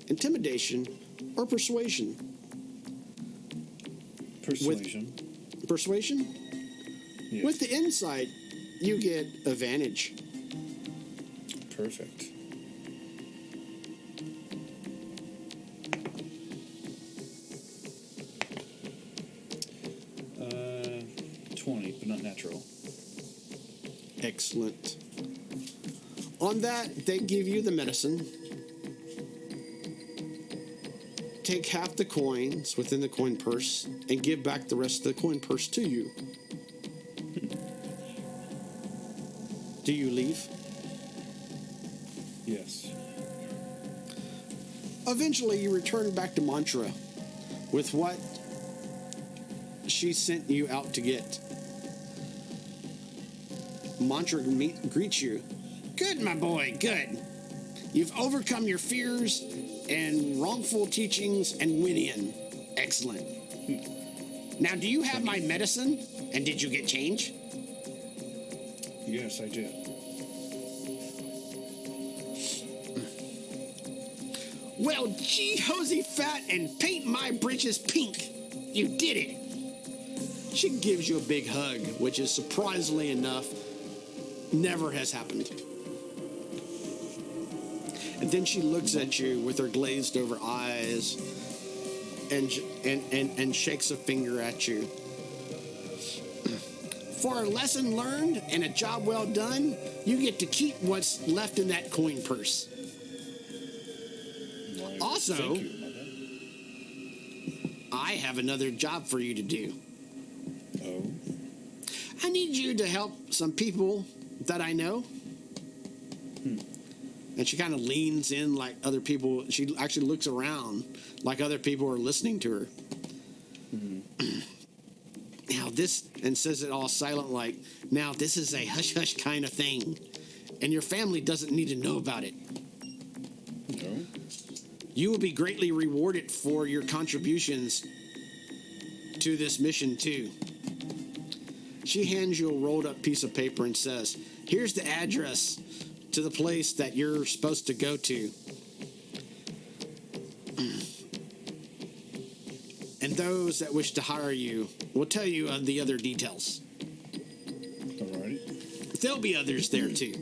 intimidation, or persuasion? Persuasion. Persuasion? Yes. With the insight, you get advantage. Perfect. Uh, 20, but not natural. Excellent. On that, they give you the medicine. Take half the coins within the coin purse and give back the rest of the coin purse to you. Do you leave? Yes. Eventually, you return back to Mantra with what she sent you out to get. Mantra greets you. Good, my boy, good. You've overcome your fears and wrongful teachings and went in. Excellent. Now, do you have my medicine? And did you get change? Yes, I did. Well, gee, hosey fat and paint my britches pink. You did it. She gives you a big hug, which is surprisingly enough, never has happened. And then she looks at you with her glazed over eyes and shakes a finger at you. For a lesson learned and a job well done, you get to keep what's left in that coin purse. Why, Also, thank you, mother. I have another job for you to do. Oh? I need you to help some people that I know. And she kind of leans in like other people. She actually looks around like other people are listening to her. Now this, and says it all silent like, now this is a hush-hush kind of thing. And your family doesn't need to know about it. No? You will be greatly rewarded for your contributions to this mission too. She hands you a rolled up piece of paper and says, here's the address to the place that you're supposed to go to. And those that wish to hire you will tell you the other details. Alright. There'll be others there too.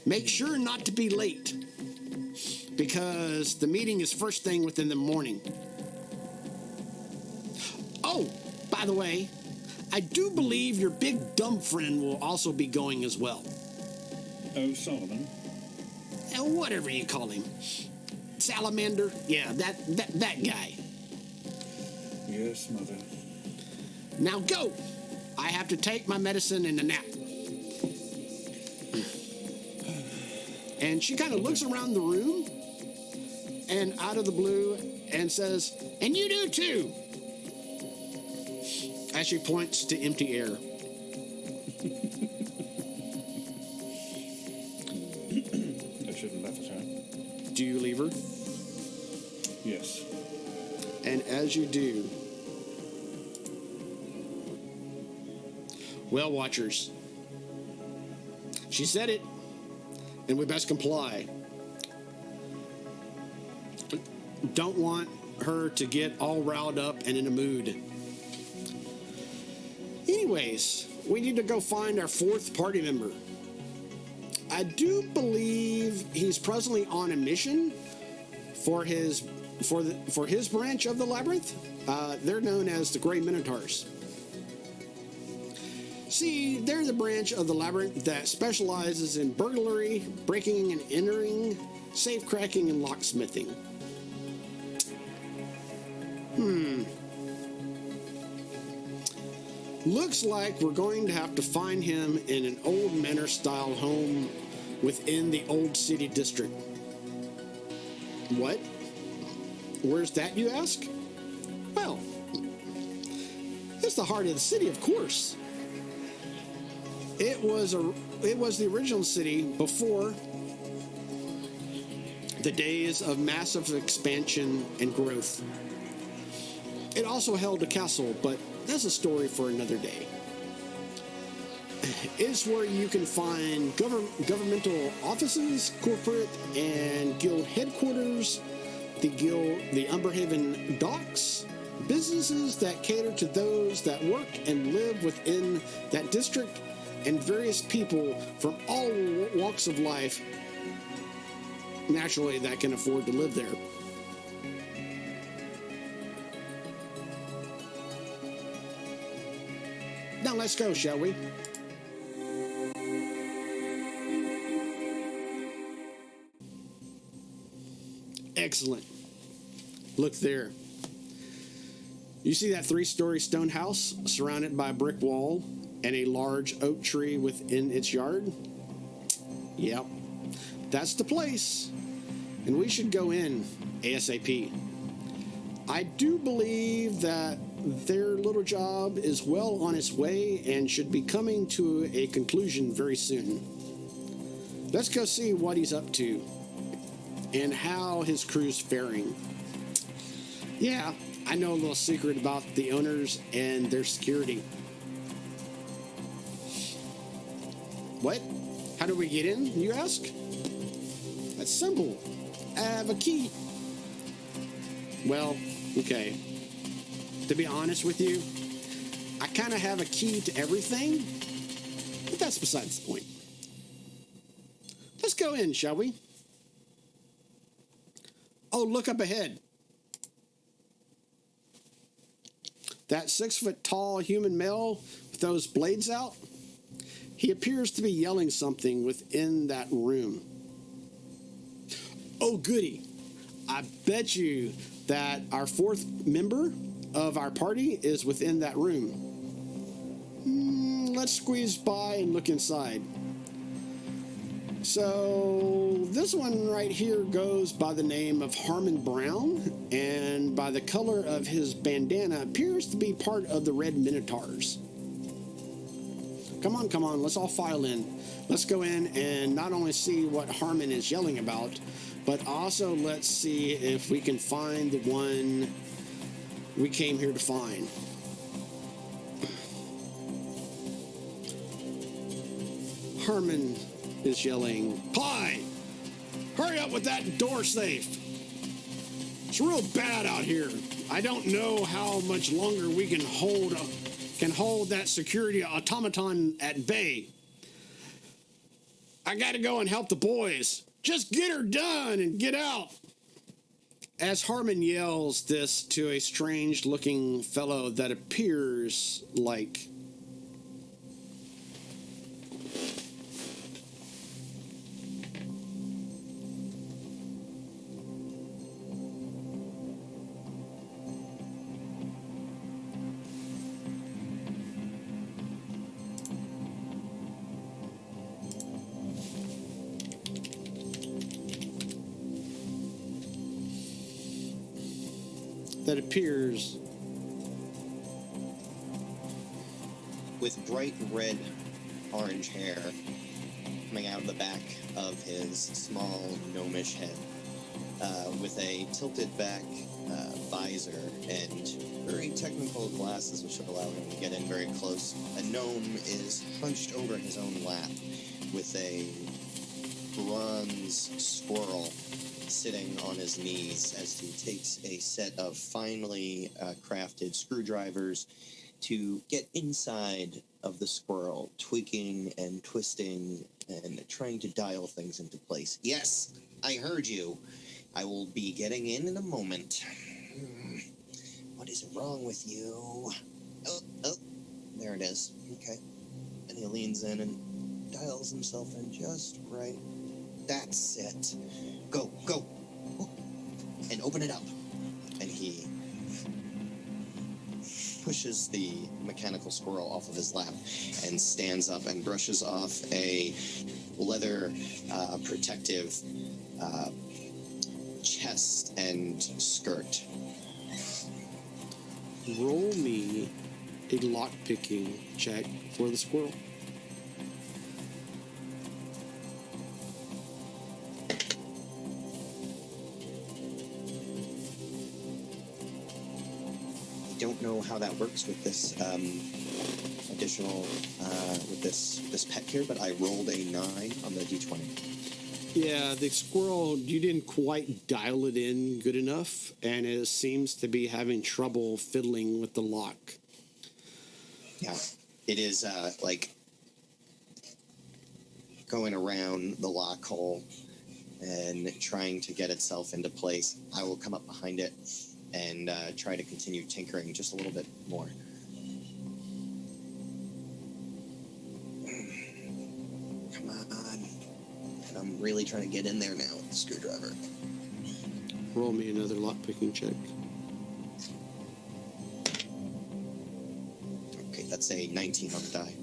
Make sure not to be late, because the meeting is first thing within the morning. Oh, by the way, I do believe your big dumb friend will also be going as well. Oh, Solomon. Whatever you call him. Salamander? Yeah, that guy. Yes, mother. Now go! I have to take my medicine and a nap. And she kind of looks around the room and out of the blue and says, and you do too! As she points to empty air. Do you leave her? Yes. And as you do, well, Watchers, she said it, and we best comply. Don't want her to get all riled up and in a mood. Anyways, we need to go find our fourth party member. I do believe he's presently on a mission for his branch of the labyrinth. They're known as the Grey Minotaurs. See, they're the branch of the labyrinth that specializes in burglary, breaking and entering, safe cracking, and locksmithing. Looks like we're going to have to find him in an old manor-style home within the old city district. What? Where's that, you ask? Well, it's the heart of the city, of course. It was the original city before the days of massive expansion and growth. It also held a castle, but that's a story for another day. It's where you can find governmental offices, corporate and guild headquarters, the Umberhaven docks, businesses that cater to those that work and live within that district, and various people from all walks of life, naturally, that can afford to live there. Now let's go, shall we? Excellent. Look there. You see that 3-story stone house surrounded by a brick wall and a large oak tree within its yard? Yep, that's the place. And we should go in ASAP. I do believe that their little job is well on its way and should be coming to a conclusion very soon. Let's go see what he's up to and how his crew's faring. Yeah, I know a little secret about the owners and their security. What? How do we get in, you ask? That's simple. I have a key. Well, okay. To be honest with you, I kind of have a key to everything, but that's besides the point. Let's go in, shall we? Oh, look up ahead. That 6-foot-tall human male with those blades out, he appears to be yelling something within that room. Oh, goody. I bet you that our fourth member of our party is within that room. Let's squeeze by and look inside. So this one right here goes by the name of Harmon Brown, and by the color of his bandana appears to be part of the Red Minotaurs. Come on, let's all file in. Let's go in and not only see what Harmon is yelling about, but also let's see if we can find the one we came here to find. Harmon is yelling, "Clyde, hurry up with that door safe. It's real bad out here. I don't know how much longer we can hold that security automaton at bay. I gotta go and help the boys. Just get her done and get out." As Harmon yells this to a strange-looking fellow that appears like... that appears with bright red orange hair coming out of the back of his small gnomish head. with a tilted back visor and very technical glasses, which will allow him to get in very close. A gnome is hunched over his own lap with a bronze squirrel sitting on his knees as he takes a set of finely crafted screwdrivers to get inside of the squirrel, tweaking and twisting and trying to dial things into place. Yes, I heard you. I will be getting in a moment. What is wrong with you? Oh, there it is. Okay. And he leans in and dials himself in just right. That's it. Go. And open it up. And he pushes the mechanical squirrel off of his lap and stands up and brushes off a leather protective chest and skirt. Roll me a lock-picking check for the squirrel. I don't know how that works with this additional with this pet here, but I rolled a 9 on the d20. Yeah, the squirrel, you didn't quite dial it in good enough, and it seems to be having trouble fiddling with the lock. Yeah, it is like going around the lock hole and trying to get itself into place. I will come up behind it and try to continue tinkering just a little bit more. Come on. And I'm really trying to get in there now with the screwdriver. Roll me another lock-picking check. Okay, that's a 19 on the die.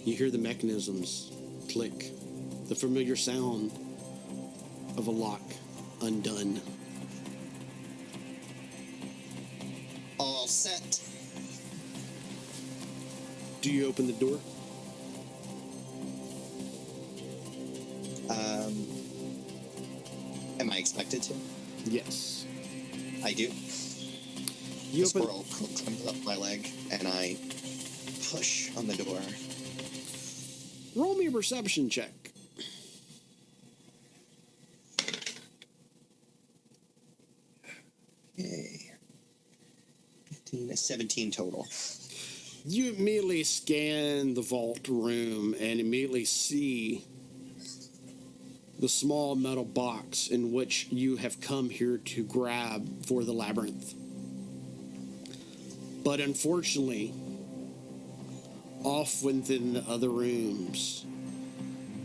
You hear the mechanisms click, the familiar sound of a lock undone. All set. Do you open the door? Am I expected to? Yes. I do. You The open. squirrel climbs up my leg, and I push on the door. Roll me a perception check. Okay. 15, 17 total. You immediately scan the vault room and immediately see the small metal box in which you have come here to grab for the labyrinth. But unfortunately, off within the other rooms,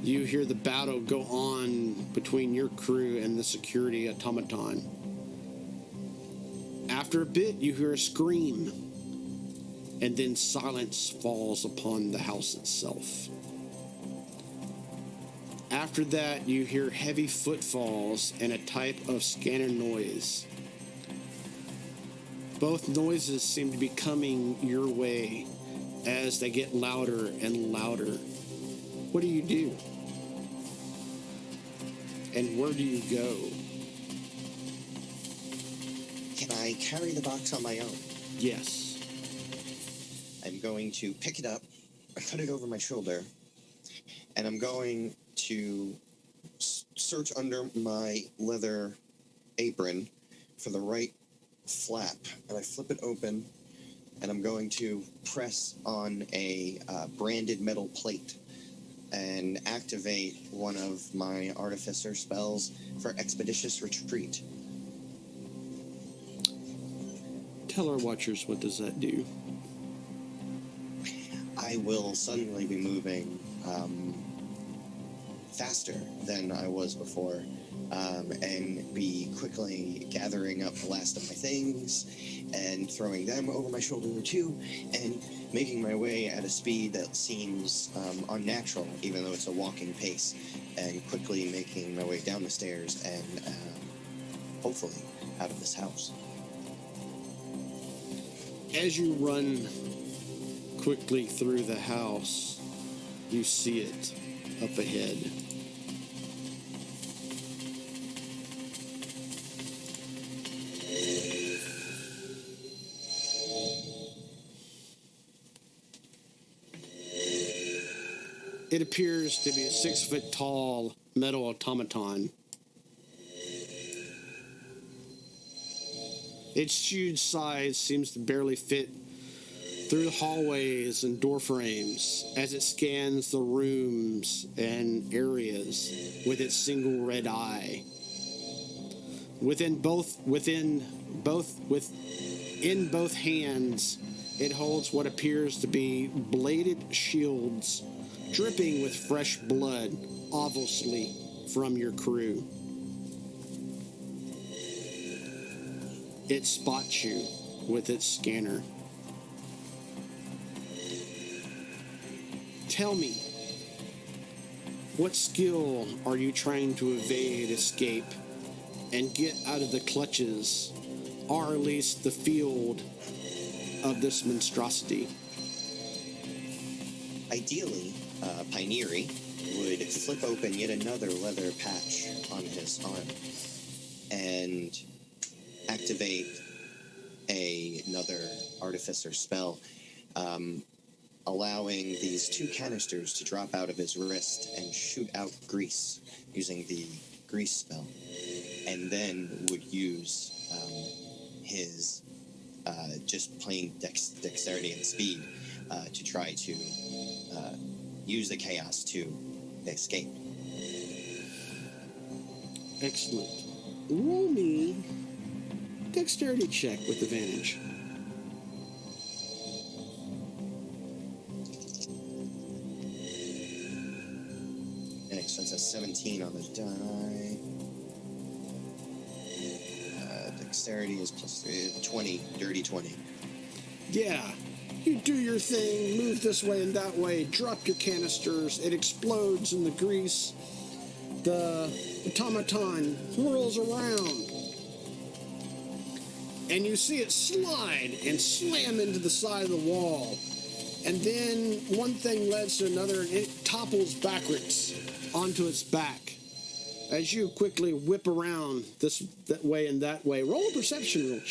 you hear the battle go on between your crew and the security automaton. After a bit, you hear a scream, and then silence falls upon the house itself. After that, you hear heavy footfalls and a type of scanner noise. Both noises seem to be coming your way as they get louder and louder. What do you do? And where do you go? Can I carry the box on my own? Yes. I'm going to pick it up, put it over my shoulder, and I'm going to search under my leather apron for the right flap, and I flip it open, and I'm going to press on a branded metal plate and activate one of my artificer spells for expeditious retreat. Tell our watchers, what does that do? I will suddenly be moving faster than I was before, and be quickly gathering up the last of my things and throwing them over my shoulder too, and making my way at a speed that seems unnatural, even though it's a walking pace, and quickly making my way down the stairs and hopefully out of this house. As you run quickly through the house, you see it up ahead. It appears to be a 6-foot tall metal automaton. Its huge size seems to barely fit through the hallways and door frames as it scans the rooms and areas with its single red eye. In both hands, it holds what appears to be bladed shields, dripping with fresh blood, obviously from your crew. It spots you with its scanner. Tell me, what skill are you trying to evade, escape, and get out of the clutches, or at least the field of this monstrosity? Ideally, Pineary would flip open yet another leather patch on his arm and activate another artificer spell, allowing these 2 canisters to drop out of his wrist and shoot out grease using the grease spell, and then would use his just plain dexterity and speed to try to use the chaos to escape. Excellent. Roll me dexterity check with advantage. And so it's a 17 on the die. Dexterity is plus 20, dirty 20. Yeah, you do your thing, move this way and that way, drop your canisters, it explodes in the grease. The automaton whirls around, and you see it slide and slam into the side of the wall. And then one thing leads to another, and it topples backwards onto its back as you quickly whip around that way and that way. Roll a perception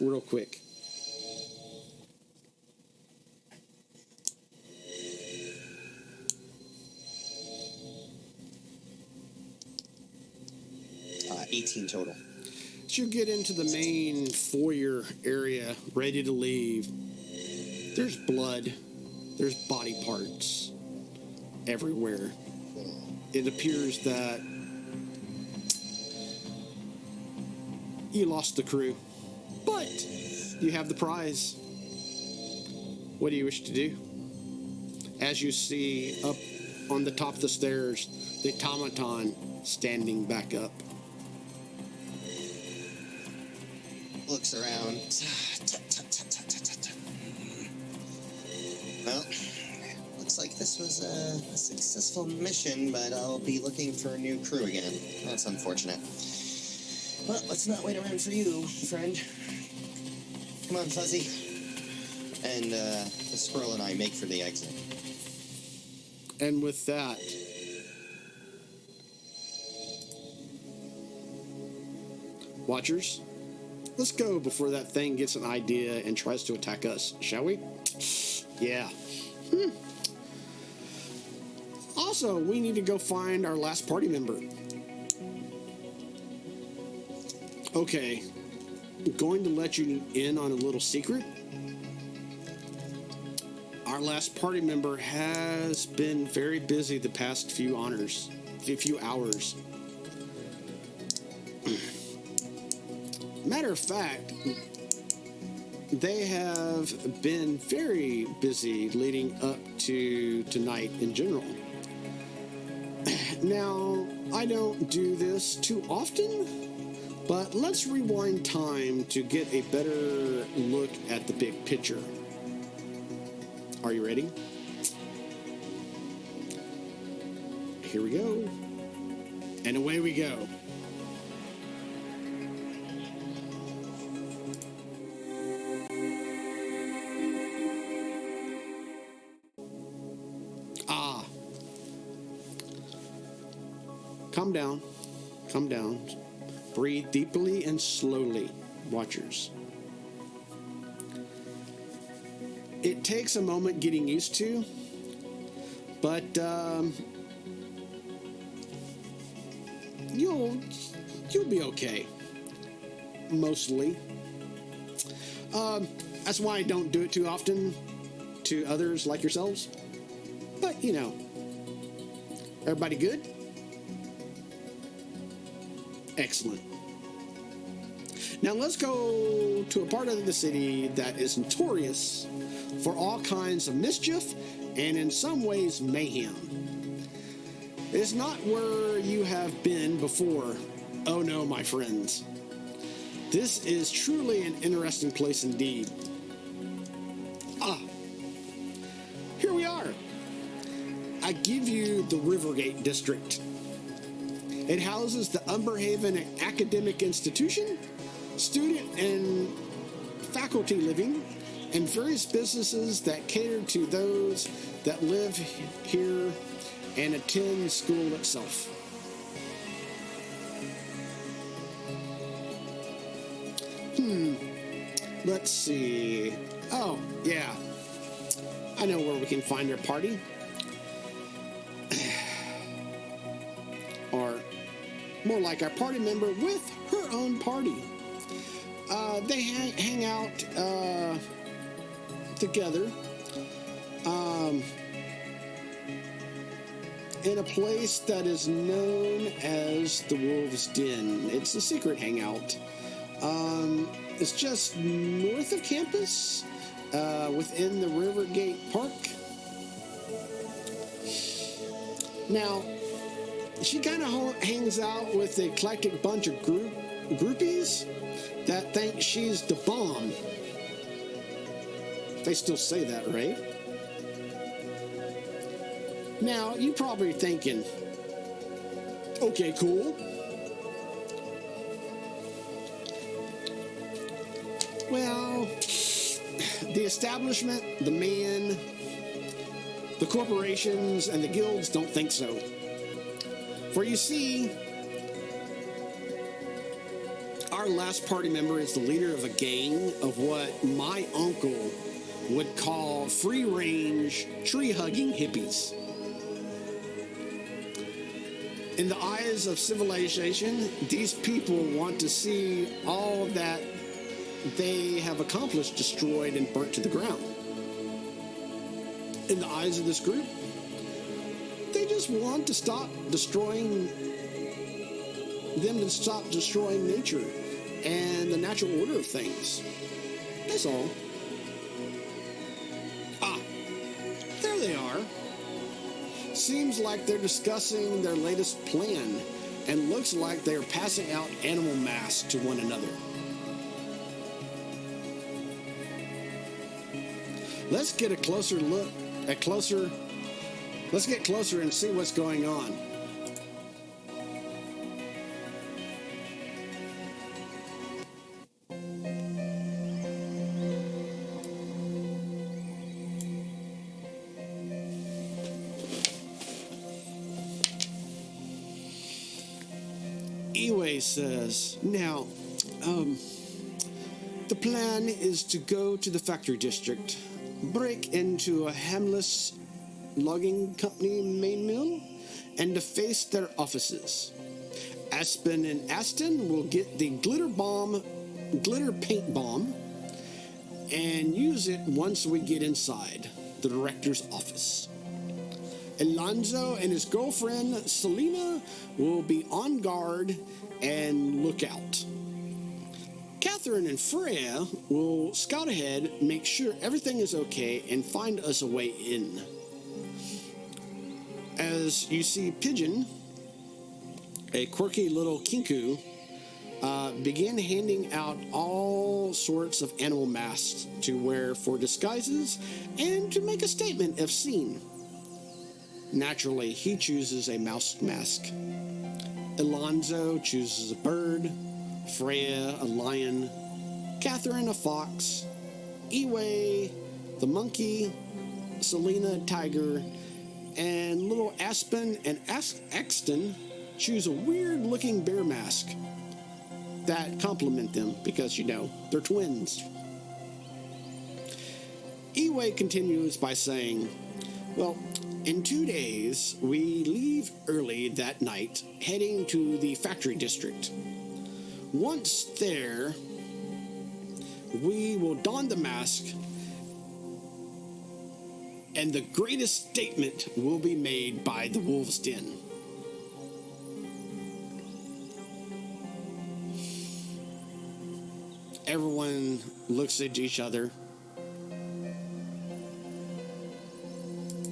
real quick. Uh, 18 total. So you get into the main foyer area, ready to leave. There's blood. There's body parts everywhere. It appears that you lost the crew, but you have the prize. What do you wish to do? As you see up on the top of the stairs, the automaton standing back up. Looks around. Well, looks like this was a successful mission, but I'll be looking for a new crew again. That's unfortunate. Well, let's not wait around for you, friend. Come on, Fuzzy. And the squirrel and I make for the exit. And with that, Watchers, let's go before that thing gets an idea and tries to attack us, shall we? Yeah. Also, we need to go find our last party member. Okay, I'm going to let you in on a little secret. Our last party member has been very busy the past few hours. Matter of fact, they have been very busy leading up to tonight in general. Now, I don't do this too often, but let's rewind time to get a better look at the big picture. Are you ready? Here we go. And away we go. Calm down. Calm down. Breathe deeply and slowly, Watchers. It takes a moment getting used to, But you'll be okay, mostly. That's why I don't do it too often to others like yourselves. But you know, everybody good? Excellent. Now let's go to a part of the city that is notorious for all kinds of mischief and in some ways mayhem. It's not where you have been before. Oh no, my friends. This is truly an interesting place indeed. Here we are. I give you the Rivergate District. It houses the Umberhaven Academic Institution, student and faculty living, and various businesses that cater to those that live here and attend school itself. Let's see. Oh, yeah. I know where we can find our party. Or more like our party member with her own party. They hang out together in a place that is known as the Wolves' Den. It's a secret hangout. It's just north of campus, within the Rivergate Park. Now, she kind of hangs out with the eclectic bunch of groupies that think she's the bomb. They still say that, right? Now, you're probably thinking, okay, cool. Well, the establishment, the man, the corporations, and the guilds don't think so. For you see, our last party member is the leader of a gang of what my uncle would call free-range, tree-hugging hippies. In the eyes of civilization, these people want to see all that they have accomplished destroyed and burnt to the ground. In the eyes of this group, they just want to stop destroying nature and the natural order of things. That's all. There they are. Seems like they're discussing their latest plan, and looks like they're passing out animal masks to one another. Let's get a closer look. Let's get closer and see what's going on. Eway says, now, the plan is to go to the factory district, break into a Hamless logging company main mill, and deface their offices. Aspen and Aston will get the glitter paint bomb, and use it once we get inside the director's office. Alonzo and his girlfriend Selena will be on guard and look out. Catherine and Freya will scout ahead, make sure everything is okay, and find us a way in. As you see Pigeon, a quirky little kinku, begin handing out all sorts of animal masks to wear for disguises and to make a statement if seen. Naturally, he chooses a mouse mask. Alonzo chooses a bird, Freya a lion, Catherine a fox, Eway the monkey, Selena a tiger, and little Aspen and Axton choose a weird-looking bear mask that complement them because, you know, they're twins. Eway continues by saying, well, In 2 days, we leave early that night, heading to the factory district. Once there, we will don the mask, and the greatest statement will be made by the Wolves' Den. Everyone looks at each other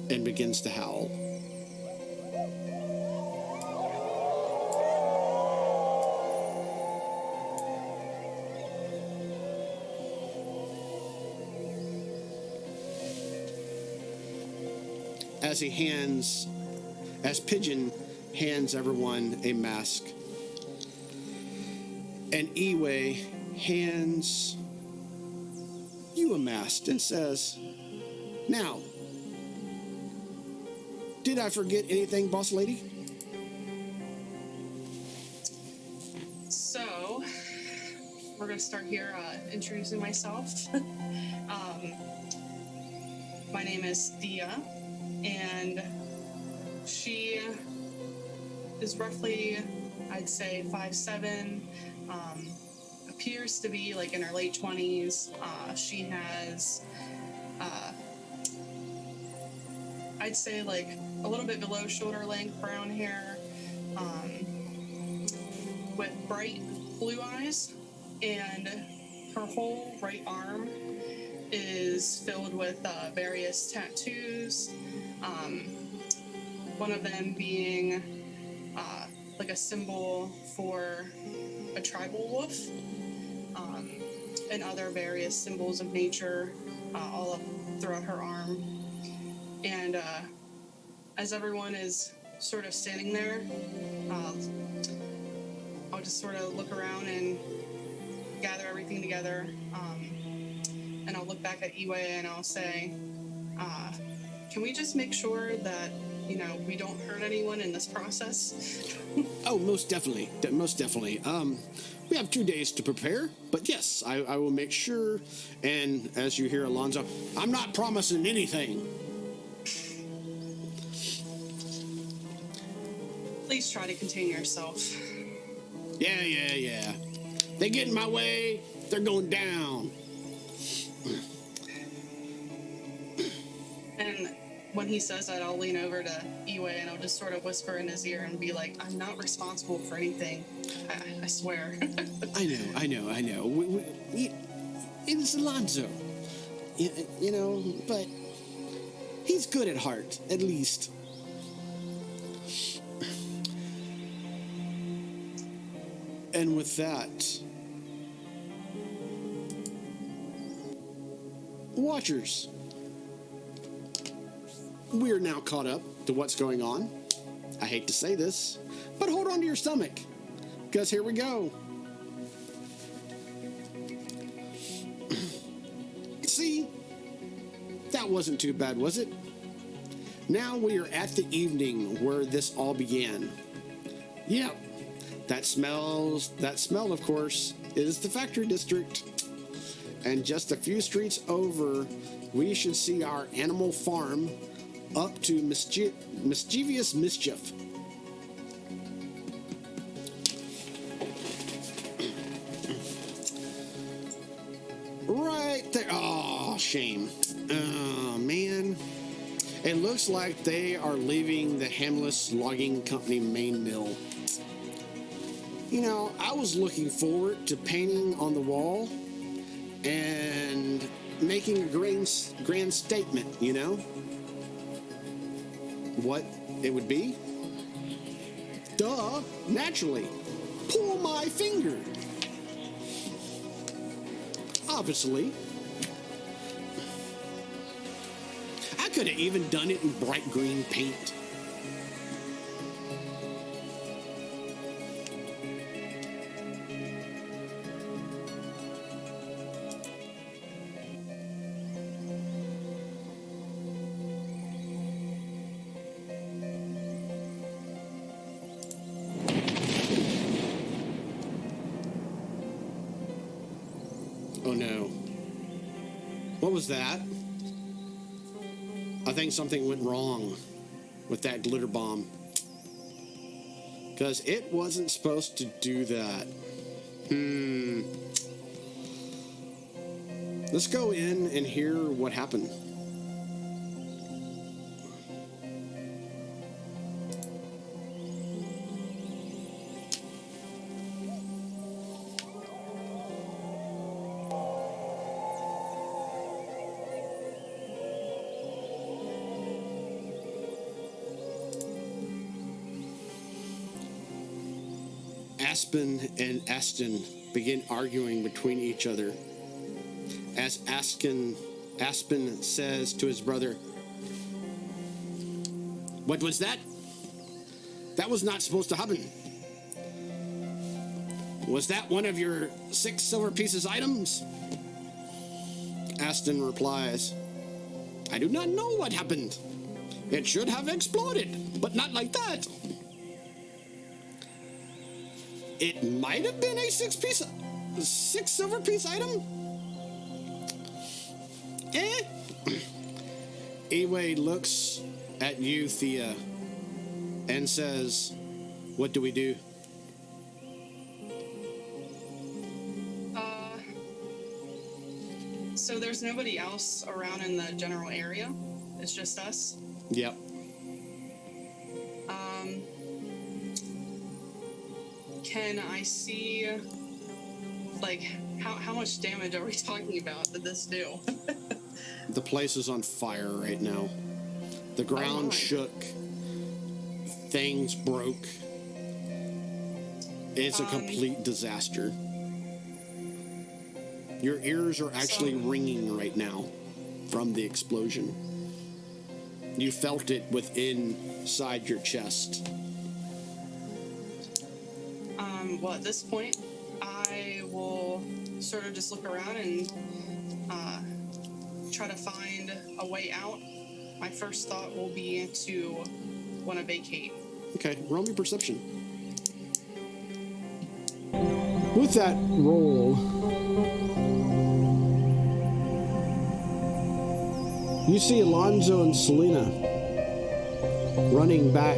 and begins to howl. As Pigeon hands everyone a mask, and Iwe hands you a mask and says, "Now, did I forget anything, boss lady?" So, we're going to start here introducing myself. My name is Thea, and she is roughly, I'd say, 5'7", appears to be like in her late 20s. She has, I'd say, like a little bit below shoulder length brown hair, with bright blue eyes, and her whole right arm is filled with various tattoos, one of them being like a symbol for a tribal wolf, and other various symbols of nature all up throughout her arm. And as everyone is sort of standing there, I'll just sort of look around and gather everything together, and I'll look back at Iwe and I'll say, can we just make sure that, we don't hurt anyone in this process? Oh, most definitely. Most definitely. We have 2 days to prepare, but yes, I will make sure. And as you hear Alonzo, I'm not promising anything. Please try to contain yourself. Yeah. They get in my way, they're going down. And when he says that, I'll lean over to Iwe and I'll just sort of whisper in his ear and be like, I'm not responsible for anything. I swear. I know. It's Alonzo. But he's good at heart, at least. And with that, Watchers, we are now caught up to what's going on. I hate to say this, but hold on to your stomach, because here we go. See, that wasn't too bad, was it? Now we are at the evening where this all began. Yep, that smell, of course, is the factory district. And just a few streets over, we should see our animal farm up to mischievous mischief. Right there. Oh, shame. Oh, man. It looks like they are leaving the Hamless Logging Company main mill. I was looking forward to painting on the wall and making a grand statement, What it would be? Duh, naturally. Pull my finger. Obviously. I could have even done it in bright green paint. Oh no. What was that? I think something went wrong. with that glitter bomb. Because it wasn't supposed to do that. Let's go in and hear what happened. Aspen and Aston begin arguing between each other. As Aspen says to his brother, "What was that? That was not supposed to happen. Was that one of your 6 silver pieces items?" Aston replies, "I do not know what happened. It should have exploded, but not like that. It might have been a 6 silver piece item." Eway looks at you, Thea, and says, "What do we do?" So there's nobody else around in the general area? It's just us? Yep. Can I see, like, how much damage are we talking about did this do? The place is on fire right now. The ground shook. Things broke. It's a complete disaster. Your ears are actually ringing right now from the explosion. You felt it inside your chest. Well, at this point, I will sort of just look around and try to find a way out. My first thought will be to want to vacate. Okay, roll me perception. With that roll, you see Alonzo and Selena running back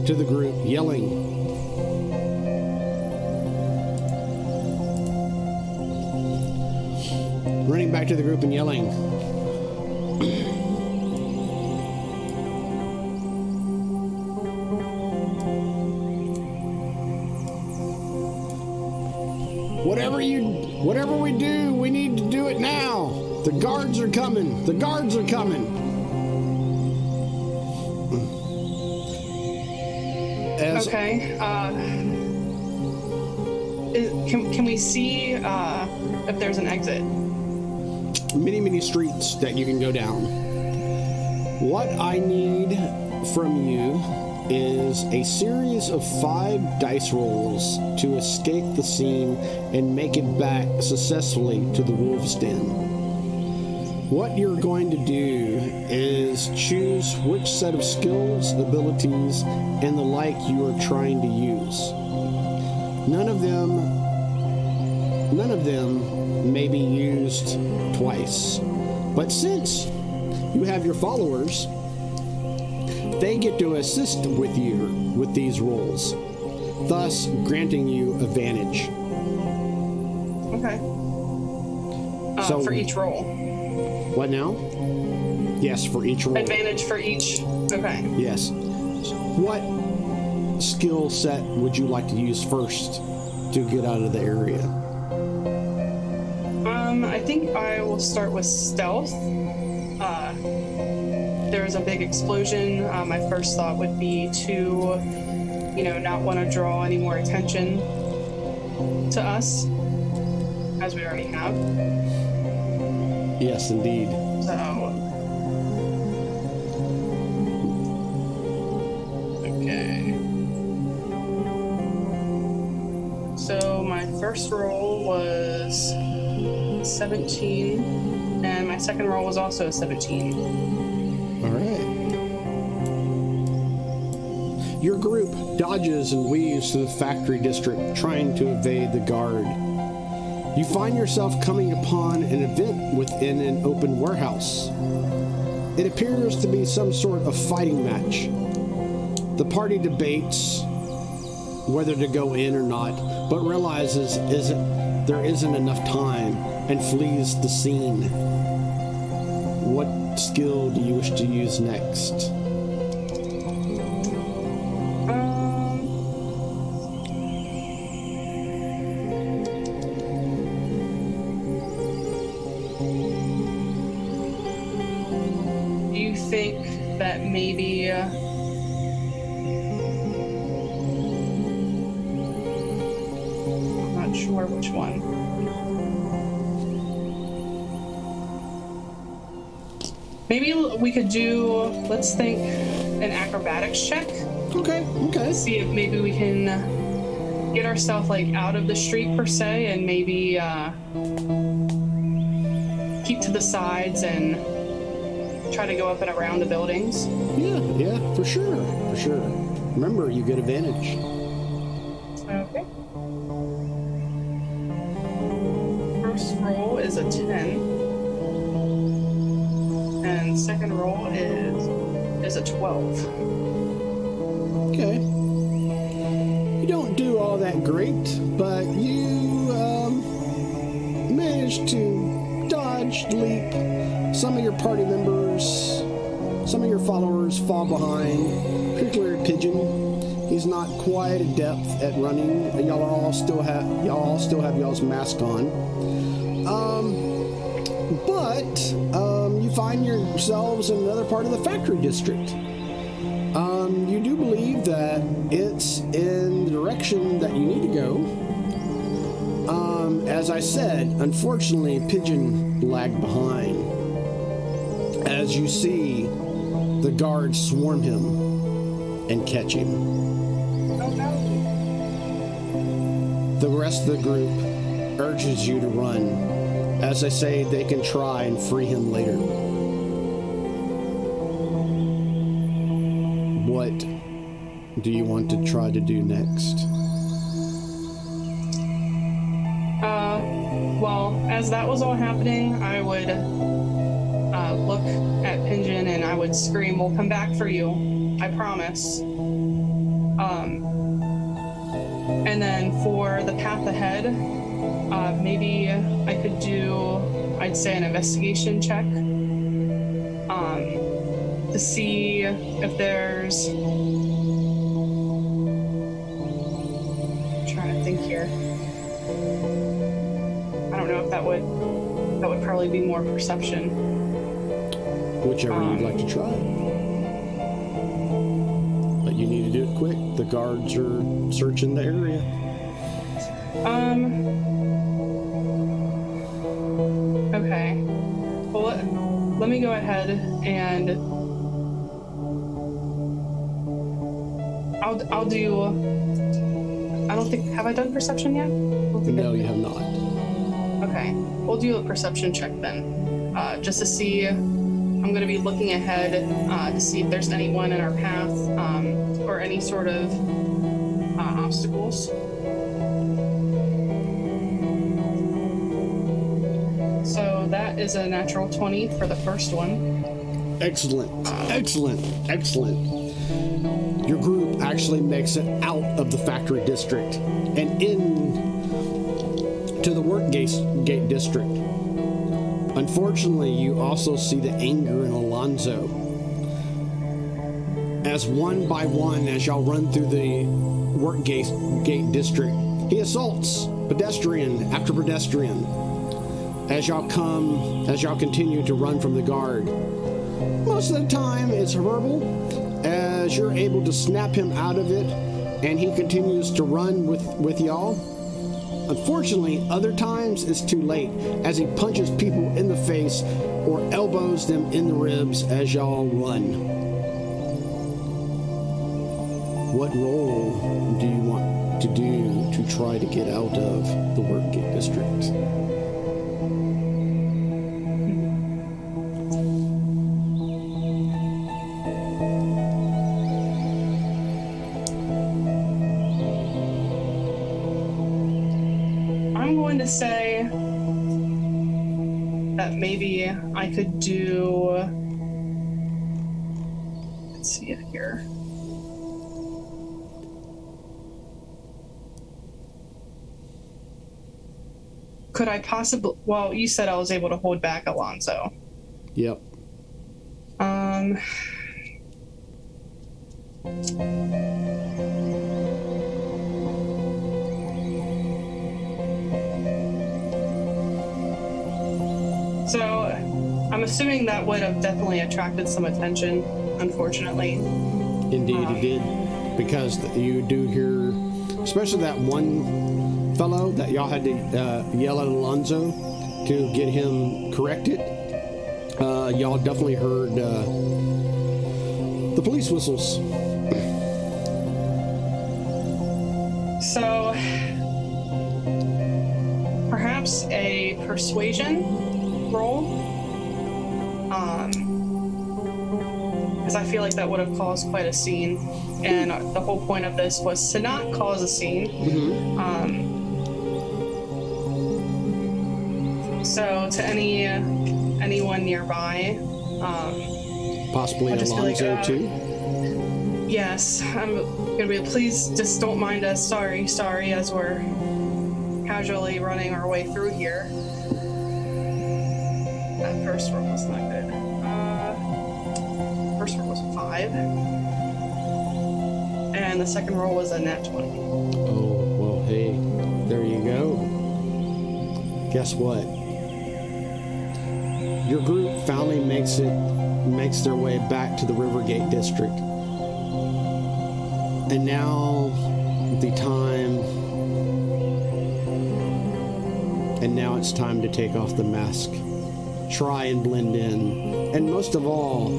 to the group, yelling. Running back to the group and yelling. Whatever we do, we need to do it now. The guards are coming. The guards are coming. Okay. Can we see if there's an exit? Many streets that you can go down. What I need from you is a series of 5 dice rolls to escape the scene and make it back successfully to the wolf's den. What you're going to do is choose which set of skills, abilities, and the like you are trying to use. None of them may be used twice. But since you have your followers, they get to assist with you with these rolls, thus granting you advantage. Okay. So for each roll. What now? Yes, for each roll. Advantage for each. Okay. Yes. What skill set would you like to use first to get out of the area? I think I will start with stealth. There's a big explosion. My first thought would be to, not want to draw any more attention to us, as we already have. Yes, indeed. Okay. So my first roll was 17, and my second roll was also a 17. All right. Your group dodges and weaves through the factory district, trying to evade the guard. You find yourself coming upon an event within an open warehouse. It appears to be some sort of fighting match. The party debates whether to go in or not, but realizes there isn't enough time and flees the scene. What skill do you wish to use next? Do you think that maybe I'm not sure which one. Maybe we could do, let's think, an acrobatics check. Okay. See if maybe we can get ourselves like out of the street per se, and maybe keep to the sides and try to go up and around the buildings. Yeah, for sure. Remember, you get advantage. Okay. First roll is a 10. And second roll is a 12. Okay. You don't do all that great, but you manage to dodge, leap. Some of your party members, some of your followers fall behind, particularly Pigeon. He's not quite adept at running. Y'all all still have y'all's mask on. But you find yourselves in another part of the factory district. You do believe that it's in the direction that you need to go. As I said, unfortunately, Pigeon lagged behind. As you see the guards swarm him and catch him. Oh no. The rest of the group urges you to run, as they say they can try and free him later. What do you want to try to do next? Well, as that was all happening, I would look at Pigeon and I would scream, "We'll come back for you. I promise." And then for the path ahead, maybe I could do, I'd say, an investigation check to see if there's, I'm trying to think here. I don't know if that would probably be more perception. Whichever you'd like to try. But you need to do it quick. The guards are searching the area. Okay. Well, let me go ahead and I'll do. I don't think, have I done perception yet? No, you have not. Okay, we'll do a perception check then, just to see. I'm going to be looking ahead to see if there's anyone in our path or any sort of obstacles. So that is a natural 20 for the first one. Excellent. Your group actually makes it out of the factory district and in to the work gate district. Unfortunately, you also see the anger in Alonzo. As one by one, as y'all run through the work gate district, he assaults pedestrian after pedestrian. As y'all continue to run from the guard. Most of the time, it's verbal, as you're able to snap him out of it, and he continues to run with y'all. Unfortunately, other times it's too late, as he punches people in the face or elbows them in the ribs as y'all run. What role do you want to do to try to get out of the Workgate district? Say that maybe I could do see it here. Could I possibly? Well, you said I was able to hold back Alonzo. Yep. So, I'm assuming that would have definitely attracted some attention, unfortunately. Indeed, it did. Because you do hear, especially that one fellow that y'all had to yell at Alonzo to get him corrected. Y'all definitely heard the police whistles. So, perhaps a persuasion roll? Because I feel like that would have caused quite a scene, and the whole point of this was to not cause a scene. So to anyone nearby, Possibly I'll just be like, Alonzo too. yes, I'm gonna be. Please just don't mind us. Sorry, as we're casually running our way through here. That first roll was not good. First roll was 5, and the second roll was a nat 20. Oh, well, hey, there you go. Guess what? Your group finally makes their way back to the Rivergate district. And now it's time to take off the mask. Try and blend in. And most of all,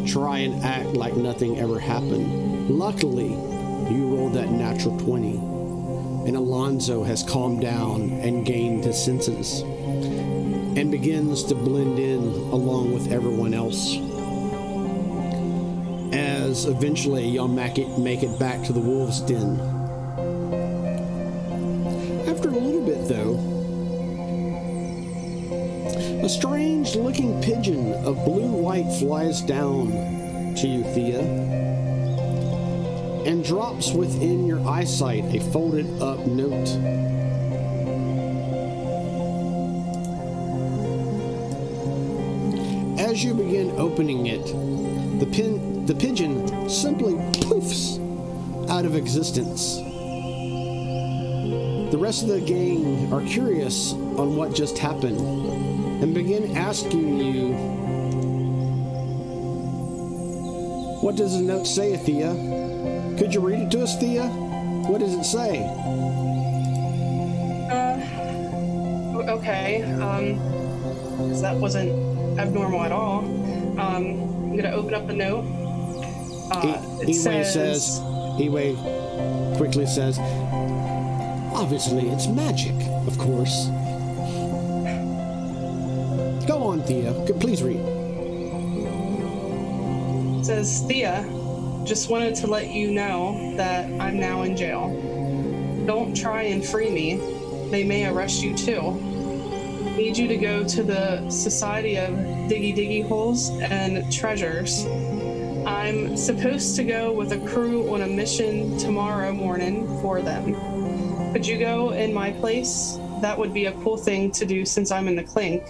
try and act like nothing ever happened. Luckily, you rolled that natural 20. And Alonzo has calmed down and gained his senses. And begins to blend in along with everyone else. As eventually y'all make it back to the wolves' den. After a little bit, though, a strange-looking pigeon of blue-white flies down to you, Thea, and drops within your eyesight a folded-up note. As you begin opening it, the pigeon simply poofs out of existence. The rest of the gang are curious on what just happened and begin asking you, what does the note say, Thea? Could you read it to us, Thea? What does it say? Okay. 'Cause that wasn't abnormal at all. I'm gonna open up the note. Eway quickly says, obviously it's magic, of course. Go on, Thea. Please read. It says, Thea, just wanted to let you know that I'm now in jail. Don't try and free me. They may arrest you too. Need you to go to the Society of Diggy Holes and Treasures. I'm supposed to go with a crew on a mission tomorrow morning for them. Could you go in my place? That would be a cool thing to do since I'm in the clink.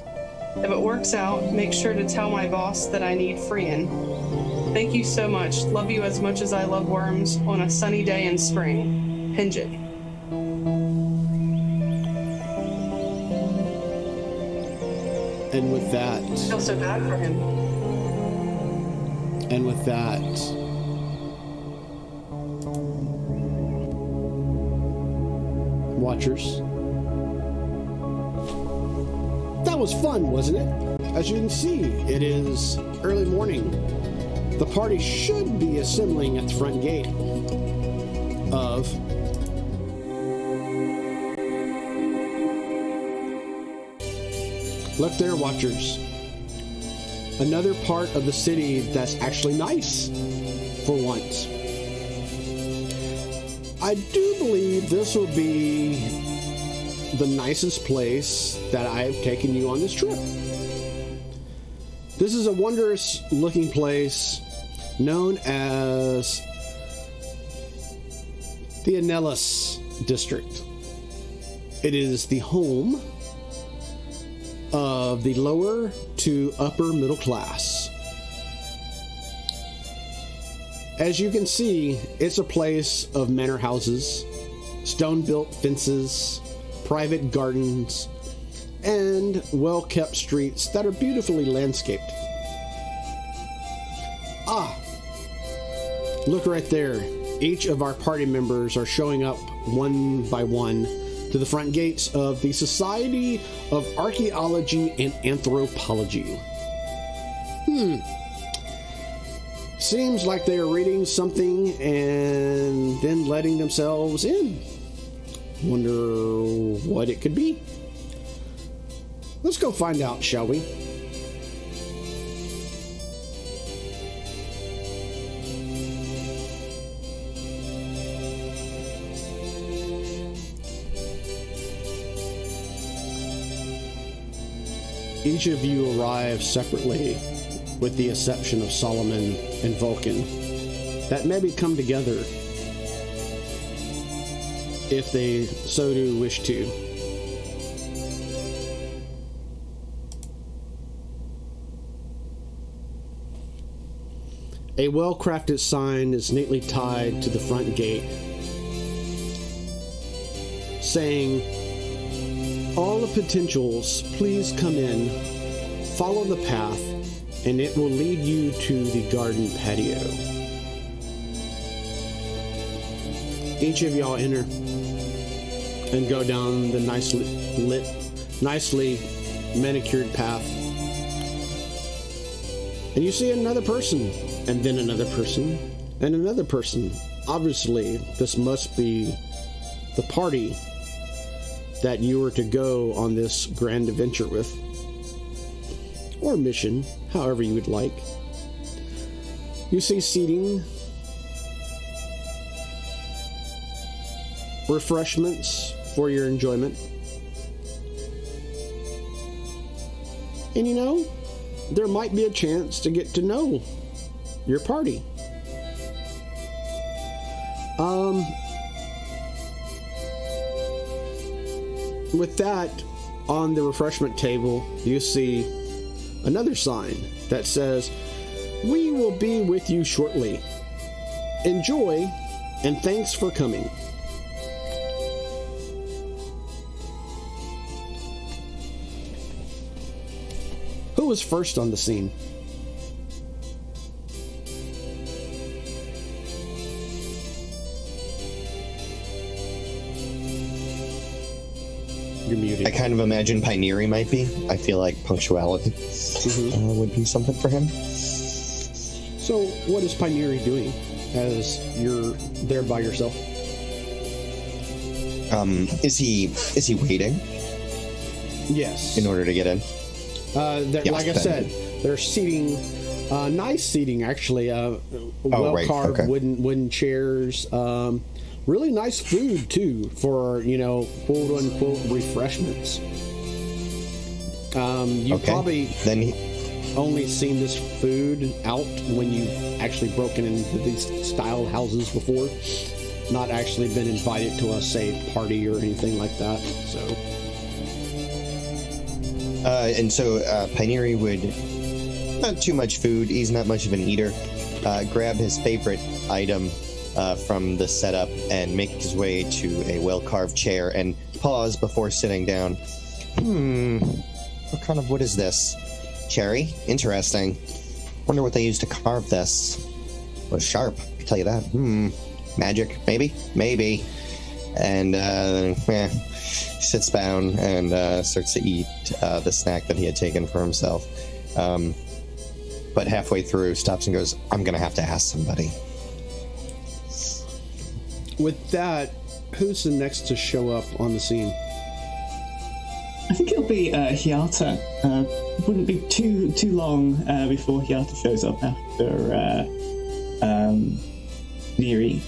If it works out, make sure to tell my boss that I need freeing. Thank you so much. Love you as much as I love worms on a sunny day in spring. Pinjin. And with that... I feel so bad for him. And with that... Watchers. That was fun, wasn't it? As you can see, it is early morning. The party should be assembling at the front gate of look there, Watchers. Another part of the city that's actually nice for once. I do believe this will be the nicest place that I've taken you on this trip. This is a wondrous looking place known as the Anellis District. It is the home of the lower to upper middle class. As you can see, it's a place of manor houses, stone-built fences, private gardens, and well-kept streets that are beautifully landscaped. Ah, look right there. Each of our party members are showing up one by one to the front gates of the Society of Archaeology and Anthropology. Seems like they are reading something and then letting themselves in. Wonder what it could be. Let's go find out, shall we? Each of you arrive separately, with the exception of Solomon and Vulcan, that maybe come together if they so do wish to. A well-crafted sign is neatly tied to the front gate, saying, "All the potentials, please come in, follow the path, and it will lead you to the garden patio." Each of y'all enter and go down the nicely manicured path. And you see another person, and then another person, and another person. Obviously, this must be the party that you were to go on this grand adventure with. Or mission, however you would like. You see seating, refreshments for your enjoyment. And you know, there might be a chance to get to know your party. With that, on the refreshment table, you see another sign that says, "We will be with you shortly. Enjoy, and thanks for coming." Who was first on the scene? You're muted. I kind of imagine Pinery might be. I feel like punctuality would be something for him. So, what is Pinery doing as you're there by yourself? Is he waiting? Yes. In order to get in? Like I said, they're seating, nice seating actually. Well-carved wooden chairs. Really nice food too for quote unquote refreshments. You've probably only seen this food out when you've actually broken into these style houses before, not actually been invited to a party or anything like that. So. So Pinery would, not too much food, he's not much of an eater, grab his favorite item from the setup and make his way to a well-carved chair and pause before sitting down. What kind of wood is this? Cherry? Interesting. Wonder what they used to carve this. Was sharp, I can tell you that. Magic? Maybe. And sits down and starts to eat the snack that he had taken for himself. But halfway through, stops and goes, "I'm going to have to ask somebody." With that, who's the next to show up on the scene? I think it'll be Hiata. Wouldn't be too long before Hiata shows up after Neri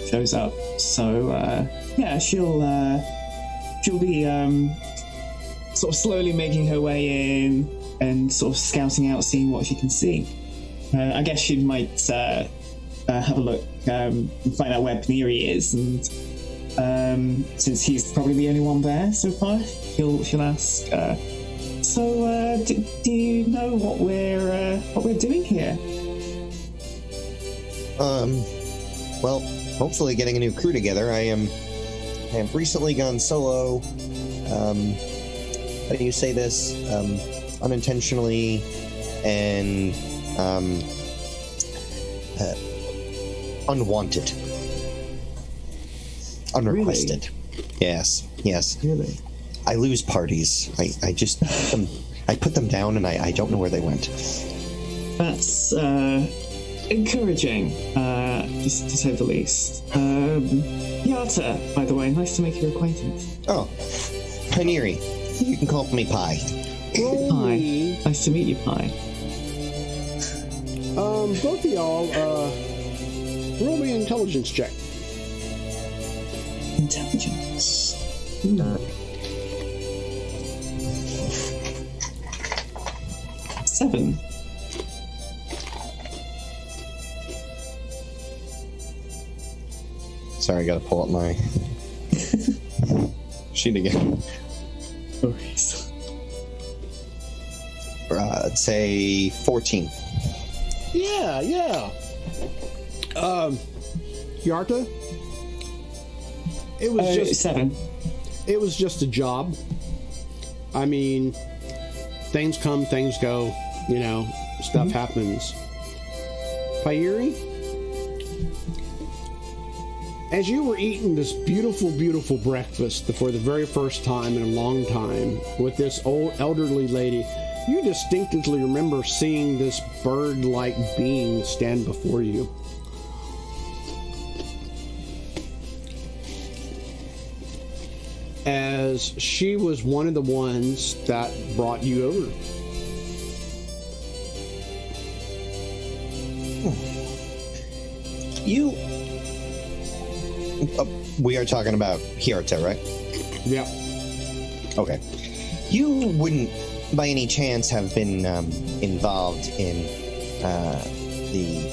shows up. So she'll be sort of slowly making her way in and sort of scouting out, seeing what she can see. I guess you might have a look and find out where Paneri is, and since he's probably the only one there so far, she'll ask. So, do you know what we're doing here? Well, hopefully getting a new crew together. I have recently gone solo. How do you say this? Unintentionally and unwanted, unrequested. Really? Yes. Really? I lose parties. I just I put them down and I don't know where they went. That's encouraging, just to say the least. Yata, by the way, nice to make your acquaintance. Oh, Paneri. You can call me Pi. Pi. Nice to meet you, Pi. Both of y'all, roll me an intelligence check. Intelligence. 7. Sorry, I gotta pull up my sheet again. I'd say 14. Yeah. Yarta, it was just 7. It was just a job. I mean, things come, things go. You know, stuff happens. Pairi, as you were eating this beautiful, beautiful breakfast for the very first time in a long time with this old elderly lady, you distinctly remember seeing this bird-like being stand before you. As she was one of the ones that brought you over. You... we are talking about Hirota, right? Yeah. Okay. You wouldn't, by any chance, have been involved in the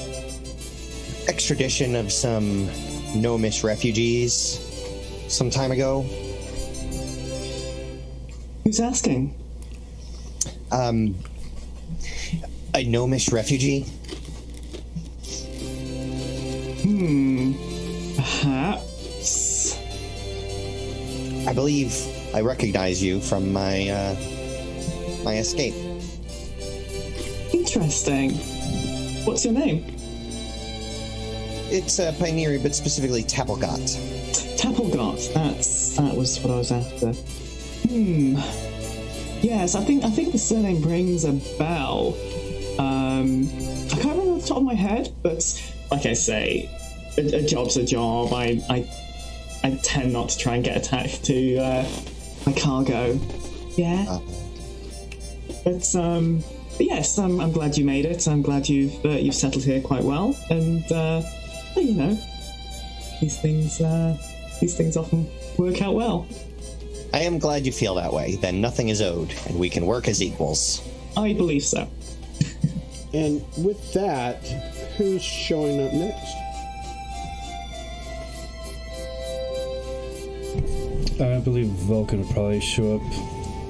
extradition of some Gnomish refugees some time ago? Who's asking? A Gnomish refugee? Perhaps. I believe I recognize you from my my escape. Interesting. What's your name? It's Pioneer, but specifically Tapplegot. Tapplegot. That was what I was after. Yes, I think the surname rings a bell. I can't remember off the top of my head, but like I say, a job's a job. I tend not to try and get attached to my cargo. Yeah. But yes, I'm glad you made it. I'm glad you've settled here quite well, and you know, these things often work out well. I am glad you feel that way. Then nothing is owed, and we can work as equals. I believe so. And with that, who's showing up next? I believe Vulcan will probably show up.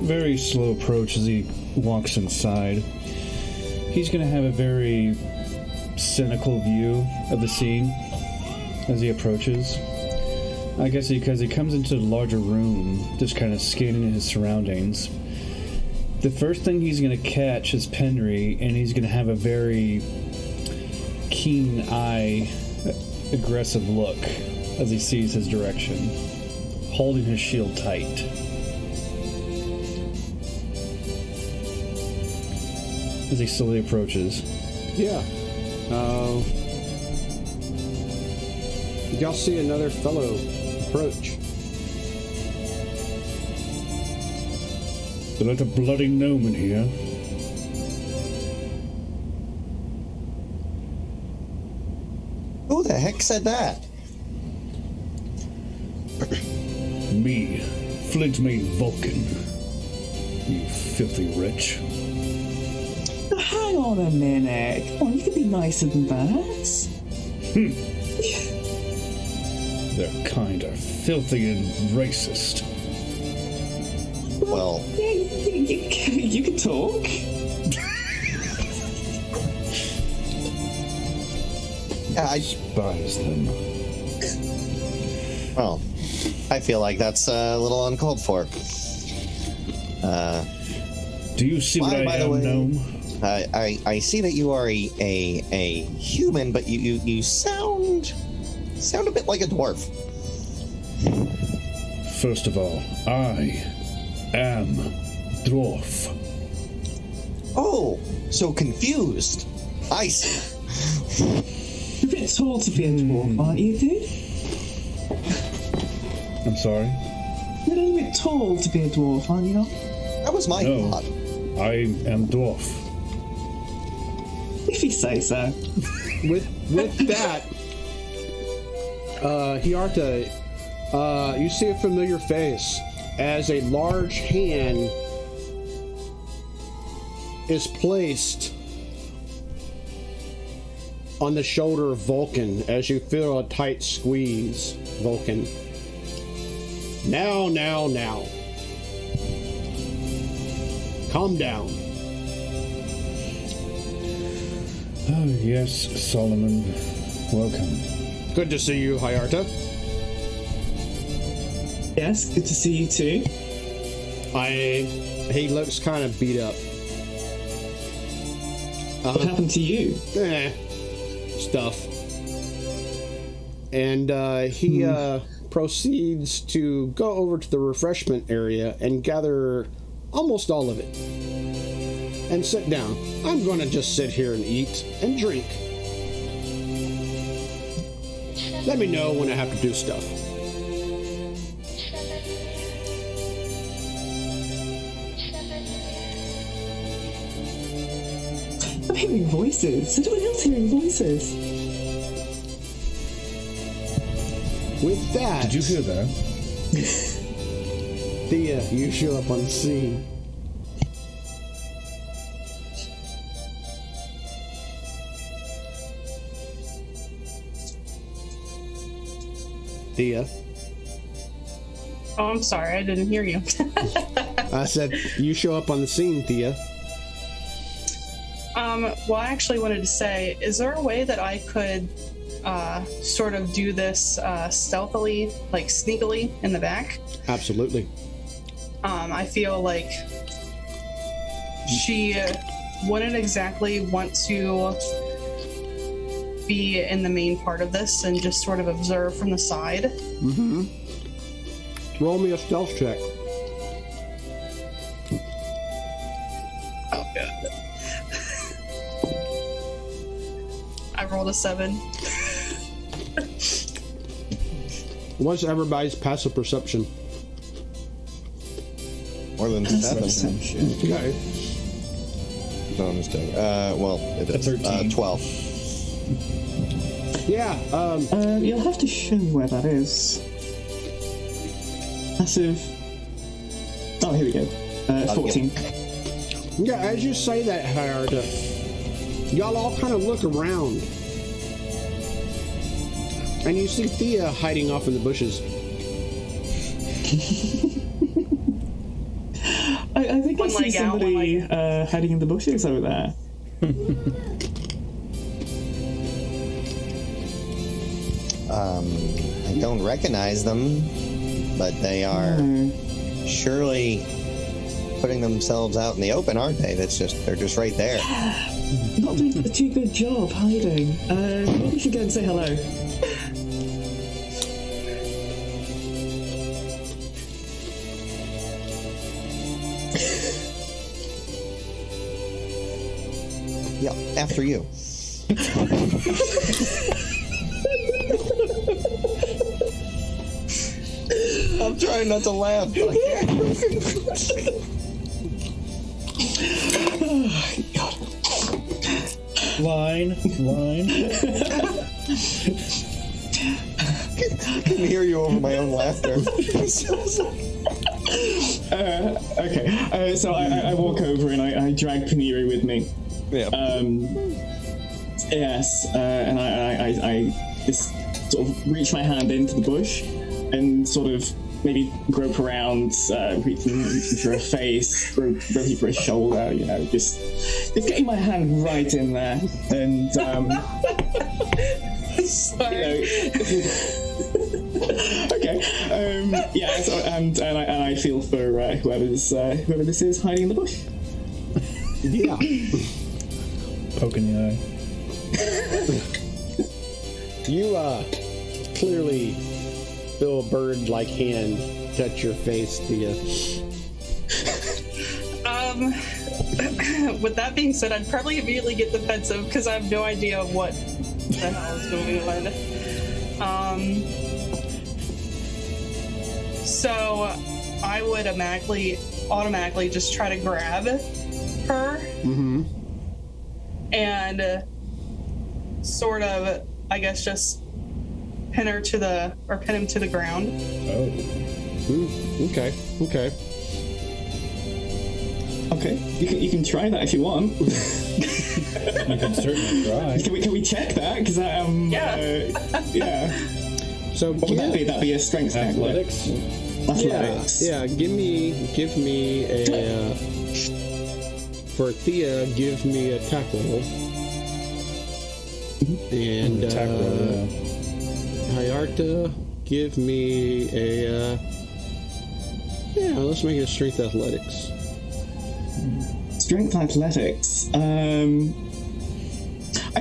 Very slow approach as he walks inside. He's going to have a very cynical view of the scene as he approaches. I guess because he comes into the larger room, just kind of scanning his surroundings. The first thing he's going to catch is Penry, and he's going to have a very keen eye, aggressive look as he sees his direction, holding his shield tight. As he slowly approaches. Yeah. Y'all see another fellow approach. There ain't a bloody gnome in here. Who the heck said that? Me, Flintmane Vulcan. You filthy wretch. hang on a minute. Come on, you can be nicer than that. They're kinda filthy and racist. Well, You can talk. I Despise them. well, I feel like that's a little uncalled for. Do you see what by I the am, way- gnome? I see that you are a human, but you sound a bit like a dwarf. First of all, I am dwarf. Oh, so confused. I see. You're a bit tall to be a dwarf, aren't you, dude? I'm sorry? You're a little bit tall to be a dwarf, aren't you not? That was my No, thought. I am dwarf. If you say so. With that, Hiarta, you see a familiar face as a large hand is placed on the shoulder of Vulcan as you feel a tight squeeze. Vulcan. Now. Calm down. Oh, yes, Solomon. Welcome. Good to see you, Hiarta. Yes, good to see you too. He looks kind of beat up. What happened to you? Stuff. And he proceeds to go over to the refreshment area and gather almost all of it and sit down. I'm going to just sit here and eat and drink. Let me know when I have to do stuff. I'm hearing voices. Is anyone else hearing voices? With that, Did you hear that? Thea, you show up on the scene. Thea, Oh, I'm sorry, I didn't hear you. I said you show up on the scene, Thea. Well, I actually wanted to say, is there a way that I could sort of do this stealthily, like sneakily in the back? Absolutely. I feel like she wouldn't exactly want to be in the main part of this and just sort of observe from the side. Mm-hmm. Roll me a stealth check. Oh, God. I rolled a 7. What's everybody's passive perception? More than 7. Okay. No, I'm just kidding. Well, it is. 13. 12. Yeah, You'll have to show me where that is. Passive. Oh, here we go. 14. yeah, as you say that, Hiarta, y'all all kind of look around. And you see Thea hiding off in the bushes. I think I One see leg out, one somebody leg hiding in the bushes over there. I don't recognize them, but they are surely putting themselves out in the open, aren't they? They're just right there. Not doing a too good job hiding. Maybe we should go and say hello. Yeah, after you. I'm trying not to laugh, but I can't. God. Line. I can hear you over my own laughter. Okay, so I walk over and I drag Paneri with me. Yeah. Yes, and I just sort of reach my hand into the bush and sort of maybe grope around, reaching for a face, groping for a shoulder, just getting my hand right in there, and Sorry. okay, yeah, so, and I feel for whoever this is hiding in the bush. Yeah. Poking the eye. You clearly feel a bird-like hand touch your face, Thea. With that being said, I'd probably immediately get defensive because I have no idea what the hell is going on. So I would automatically just try to grab her. Mm-hmm. And sort of, I guess, just pin him to the ground. Oh. Okay. Okay, you can try that if you want. You can certainly try. Can we check that? Because yeah. So What would that be? That'd be a strength check. Athletics? Athletics. Yeah. Give me a for Thea. Give me a attack roll. And Attack roll, Hayarta, give me a let's make it a strength athletics. Strength athletics. I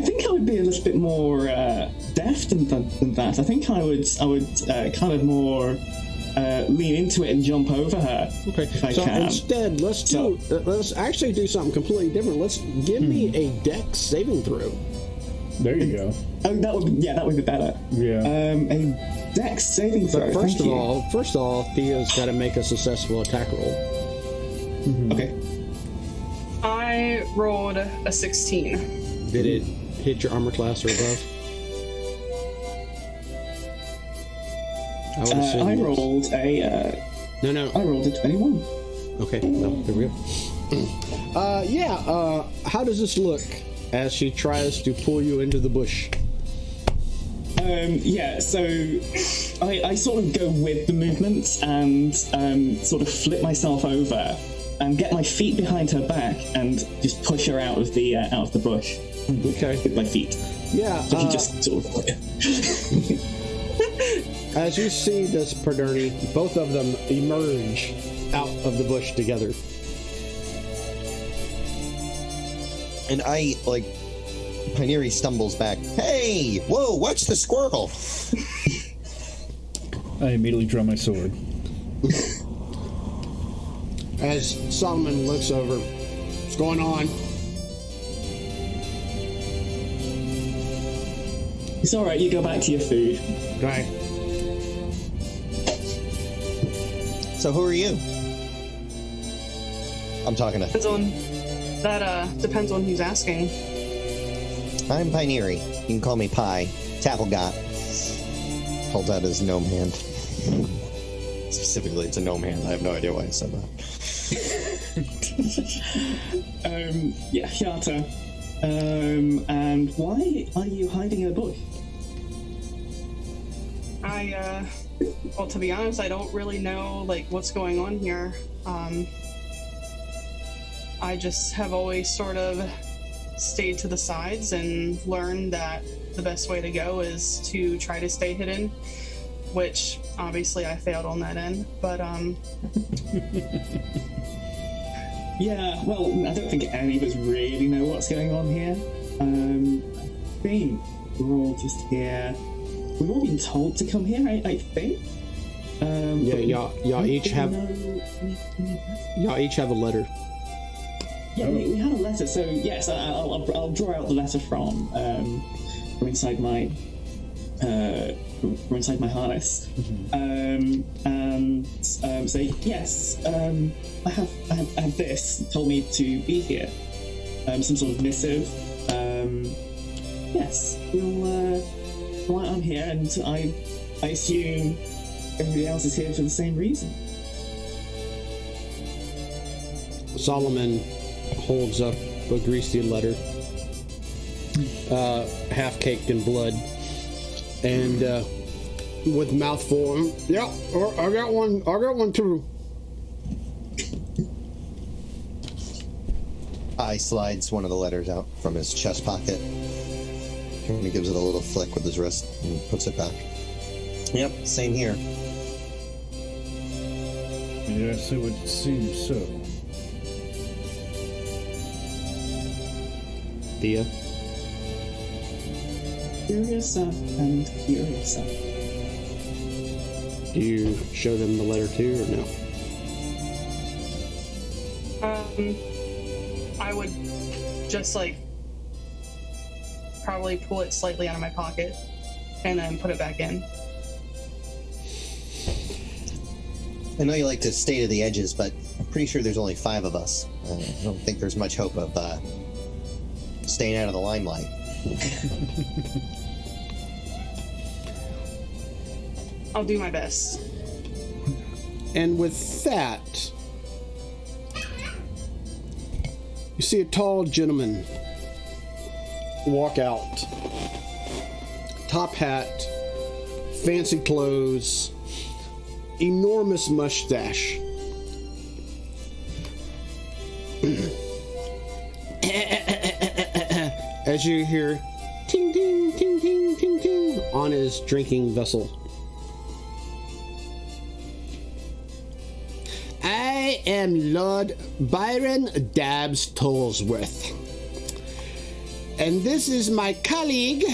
think I would be a little bit more deft than that. I think I would kind of more lean into it and jump over her. Okay. If I so can. instead, let's actually do something completely different. Let's give me a dex saving throw. There you go. Oh, that would be better. Yeah. A dex saving throw. But first of all, Thea's got to make a successful attack roll. Mm-hmm. Okay. I rolled a 16. Did it hit your armor class or above? I would assume. I rolled a. No. I rolled a 21. Okay. No. Here we go. How does this look as she tries to pull you into the bush? So I sort of go with the movements and sort of flip myself over and get my feet behind her back and just push her out of the bush. Okay. With my feet. Yeah. So she just sort of. As you see this, Perdurni, both of them emerge out of the bush together. And Pineri stumbles back. Hey! Whoa, watch the squirrel! I immediately draw my sword. As Solomon looks over, what's going on? It's all right. You go back to your food. Right. So who are you? I'm talking to... Depends on who's asking. I'm Pineri. You can call me Pie. Tapplegot. Holds out his gnome hand. Specifically, it's a gnome hand. I have no idea why I said that. Yeah, Hyata. And why are you hiding in a bush? Well, to be honest, I don't really know, what's going on here. I just have always sort of stayed to the sides and learned that the best way to go is to try to stay hidden, which obviously I failed on that end, but Yeah, well, I don't think any of us really know what's going on here. I think we're all just here. We've all been told to come here, I think. Y'all each have a letter. Yeah, we have a letter. So yes, I'll draw out the letter from inside my harness, and say yes. I have this. Told me to be here. Some sort of missive. Yes, I'm here, and I assume everybody else is here for the same reason. Solomon holds up a greasy letter, half caked in blood, and with mouth full. Yeah, I got one. I got one too. I slides one of the letters out from his chest pocket. And he gives it a little flick with his wrist and puts it back. Yep, same here. Yes, it would seem so. Thea? Curiouser and curiouser. Do you show them the letter too, or no? I would just like probably pull it slightly out of my pocket and then put it back in. I know you like to stay to the edges, but I'm pretty sure there's only 5 of us. I don't think there's much hope of staying out of the limelight. I'll do my best. And with that, you see a tall gentleman walk out. Top hat, fancy clothes, enormous mustache. As you hear ting ting ting ting ting ting on his drinking vessel. I am Lord Byron Dabbs Tollsworth, and this is my colleague,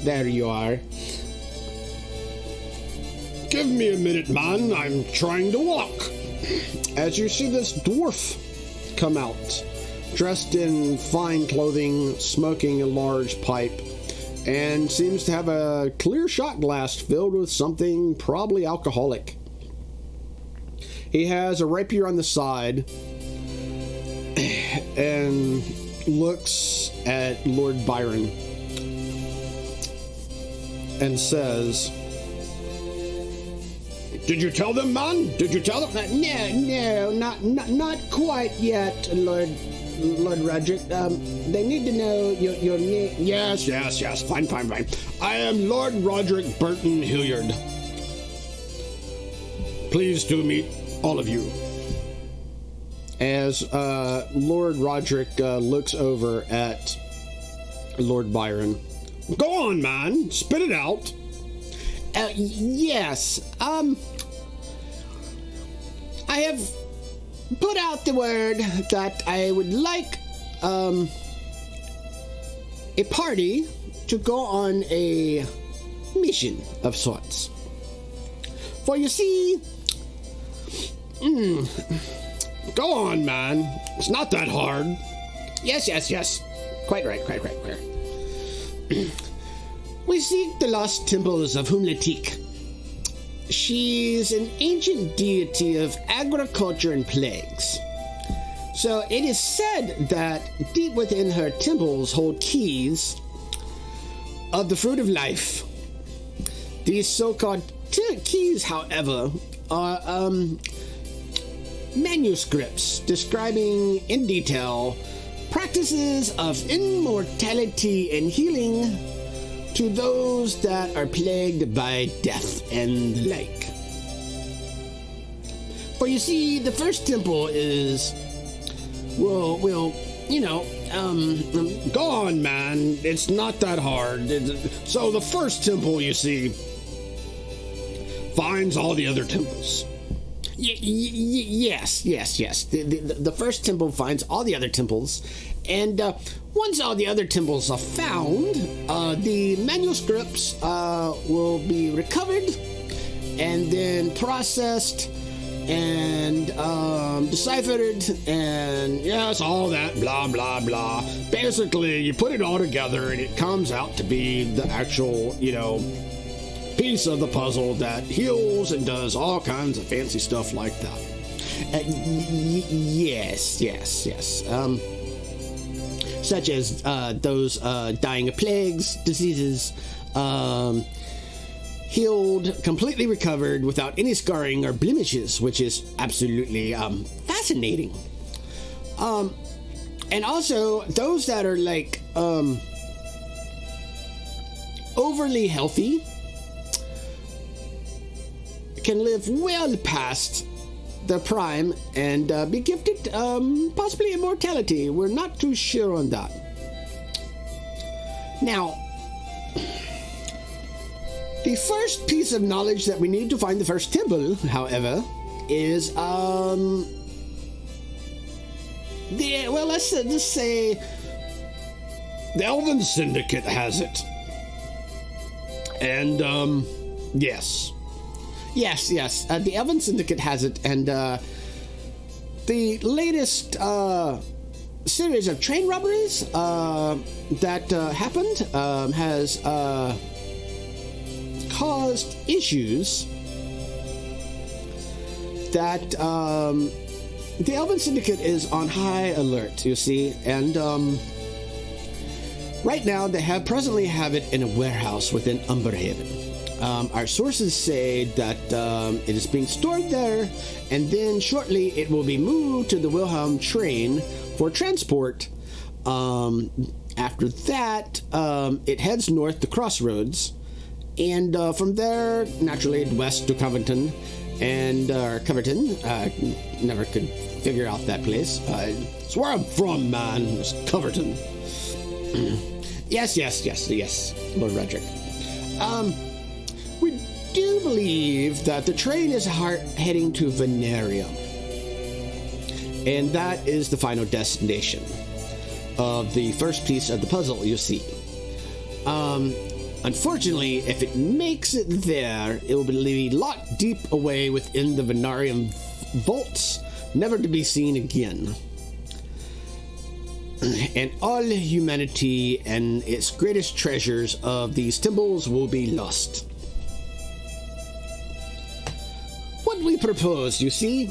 there you are. Give me a minute, man, I'm trying to walk. As you see this dwarf come out, dressed in fine clothing, smoking a large pipe, and seems to have a clear shot glass filled with something probably alcoholic. He has a rapier on the side and looks at Lord Byron and says, "Did you tell them, man? Did you tell them?" No, not quite yet, Lord Roderick. They need to know your name. Yes. Fine. I am Lord Roderick Burton Hilliard. Pleased to meet all of you. As Lord Roderick looks over at Lord Byron. Go on, man. Spit it out. Yes. I have put out the word that I would like a party to go on a mission of sorts. For you see, go on, man. It's not that hard. Yes. Quite right. We seek the lost temples of Humla-Tik. She's an ancient deity of agriculture and plagues. So it is said that deep within her temples hold keys of the fruit of life. These so-called keys, however, are manuscripts describing in detail practices of immortality and healing to those that are plagued by death and the like. For you see, the first temple is, well, go on, man. It's not that hard. So the first temple, you see, finds all the other temples. Yes. The first temple finds all the other temples, and once all the other temples are found, the manuscripts will be recovered and then processed and deciphered, and yes, all that blah blah blah. Basically, you put it all together and it comes out to be the actual, piece of the puzzle that heals and does all kinds of fancy stuff like that. Yes. Such as those dying of plagues, diseases, healed, completely recovered, without any scarring or blemishes, which is absolutely fascinating. And also, those that are like overly healthy can live well past the prime and be gifted possibly immortality. We're not too sure on that. Now, the first piece of knowledge that we need to find the first temple, however, is let's just say the Elven Syndicate has it. And yes, the Elven Syndicate has it, and the latest series of train robberies that happened has caused issues that the Elven Syndicate is on high alert, you see, and right now they presently have it in a warehouse within Umberhaven. Our sources say that it is being stored there, and then shortly it will be moved to the Wilhelm train for transport. After that, it heads north to Crossroads, and from there, naturally, west to Covington, and Coverton. Never could figure out that place. It's where I'm from, man. It's Coverton. Yes, Lord Roderick. We do believe that the train is heading to Venarium, and that is the final destination of the first piece of the puzzle, you see. Unfortunately, if it makes it there, it will be locked deep away within the Venarium vaults, never to be seen again. And all humanity and its greatest treasures of these temples will be lost. What we propose, you see,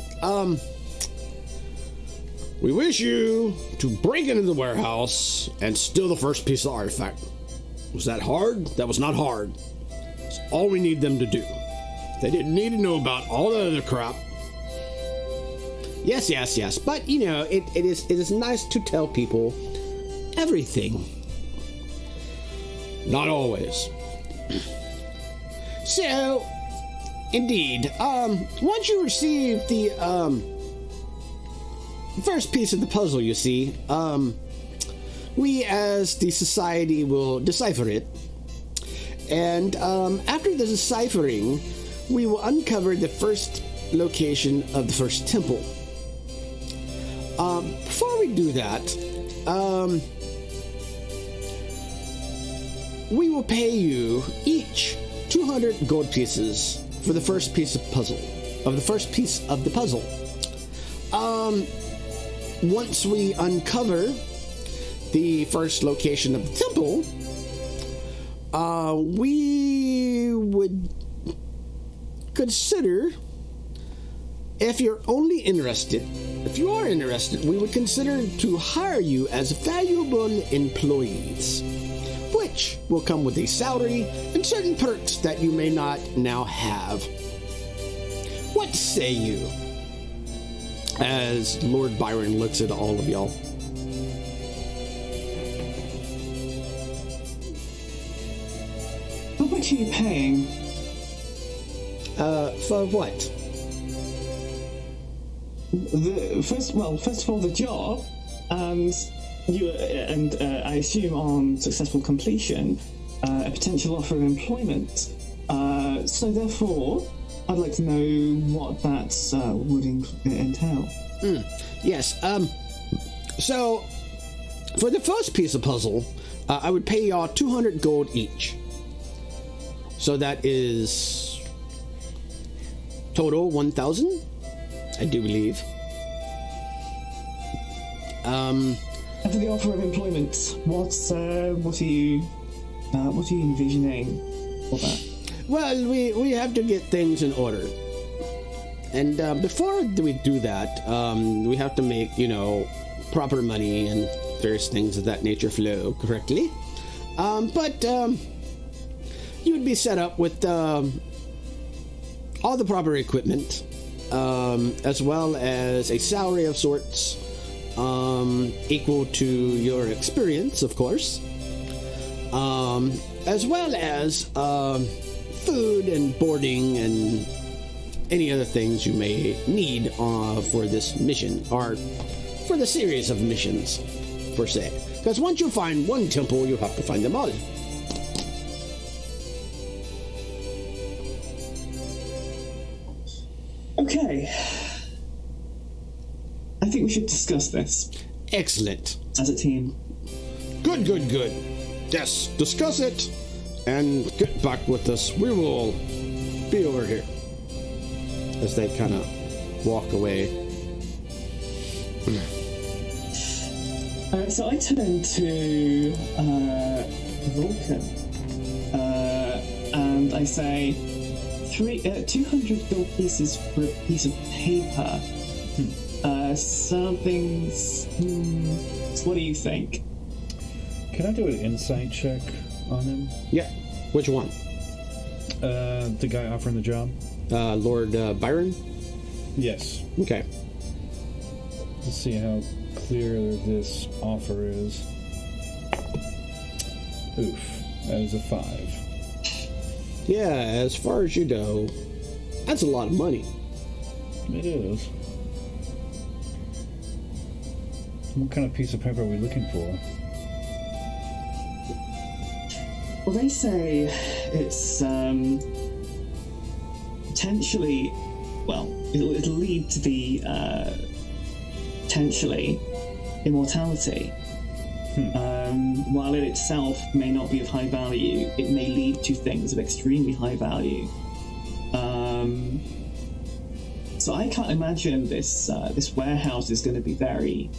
we wish you to break into the warehouse and steal the first piece of artifact. Was that hard? That was not hard. It's all we need them to do. They didn't need to know about all the other crap. Yes. But, you know, it is nice to tell people everything. Not always. So, indeed, once you receive the first piece of the puzzle, you see, we as the society will decipher it. And after the deciphering, we will uncover the first location of the first temple. Before we do that, we will pay you each 200 gold pieces for the first piece of the puzzle. Once we uncover the first location of the temple, we would consider, if you are interested, we would consider to hire you as valuable employees, which will come with a salary and certain perks that you may not now have. What say you? As Lord Byron looks at all of y'all. How much are you paying? For what? First of all, the job, and I assume on successful completion, a potential offer of employment. So therefore, I'd like to know what that would entail. Yes. So, for the first piece of puzzle, I would pay y'all 200 gold each. So that is total 1,000, I do believe. And for the offer of employment, what are you envisioning for that? Well, we have to get things in order. And before we do that, we have to make, proper money and various things of that nature flow correctly. But you would be set up with all the proper equipment, as well as a salary of sorts, equal to your experience, of course, as well as food and boarding and any other things you may need for this mission, or for the series of missions, per se. Because once you find one temple, you have to find them all. Okay. I think we should discuss this Excellent. as a team. Good, good, good. Yes, discuss it and get back with us. We will be over here. As they kind of walk away. So I turn to Vulcan and I say, 200 gold pieces for a piece of paper. Something's... what do you think? Can I do an insight check on him? Yeah. Which one? The guy offering the job? Lord Byron? Yes. Okay. Let's see how clear this offer is. Oof. That is a 5. Yeah, as far as you know, that's a lot of money. It is. What kind of piece of paper are we looking for? Well, they say it's potentially, well, it'll lead to the potentially immortality. While it itself may not be of high value, it may lead to things of extremely high value. So I can't imagine this warehouse is going to be very,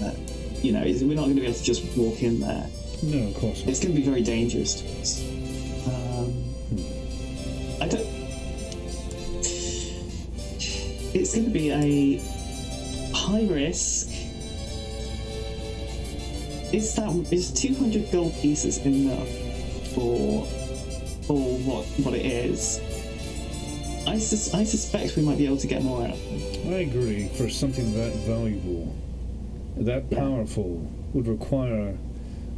we're not going to be able to just walk in there. No, of course not. It's going to be very dangerous to us. It's going to be a high risk. Is 200 gold pieces enough for what it is? I suspect we might be able to get more out of them. I agree. For something that valuable, that powerful, would require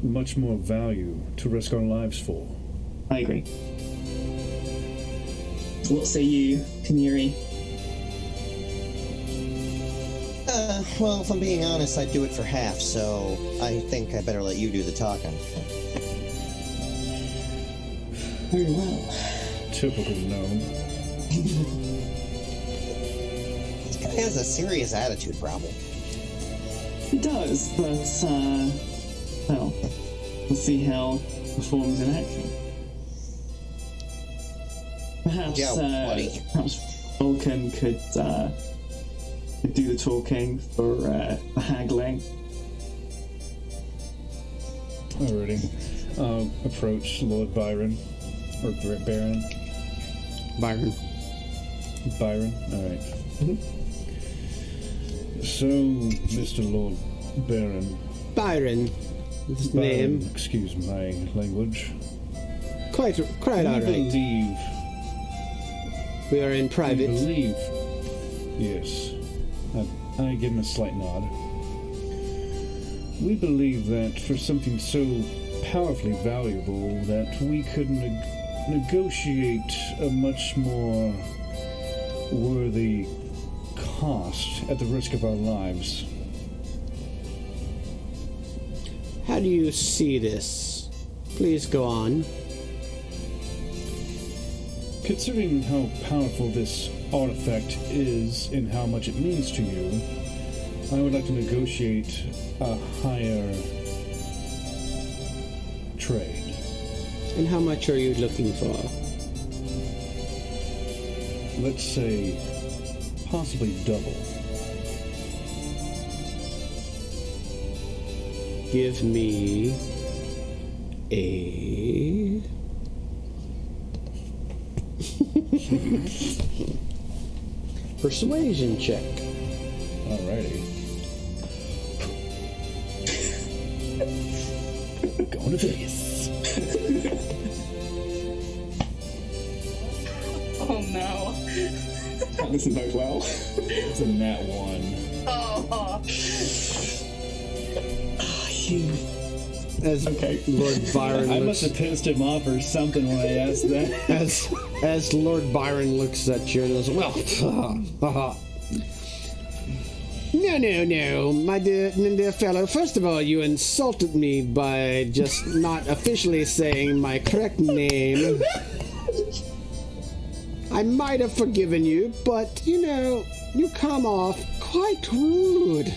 much more value to risk our lives for. I agree. What say you, Kaniri? Well, if I'm being honest, I'd do it for half, so I think I better let you do the talking. Very well. Typical gnome. This guy has a serious attitude problem. He does, but, well, we'll see how it performs in action. Perhaps Vulcan could do the talking for haggling. Alrighty. Approach Lord Byron. Or Baron. Byron. Byron? Alright. So, Mr. Lord Baron. Byron. His Byron, name. excuse my language. Quite all right. Believe. We are in private. Believe. Yes. I give him a slight nod. We believe that for something so powerfully valuable that we could negotiate a much more worthy cost at the risk of our lives. How do you see this? Please go on. Considering how powerful this artifact is and how much it means to you, I would like to negotiate a higher trade. And how much are you looking for? Let's say possibly double. Give me a... persuasion check. Alrighty. Going to Vegas. no. That doesn't bode well. It's a nat 1. Oh. You. As Okay. Lord Byron I looks, must have pissed him off or something when I asked that. as Lord Byron looks at you and goes, well, no, my dear fellow. First of all, you insulted me by just not officially saying my correct name. I might have forgiven you, but, you come off quite rude.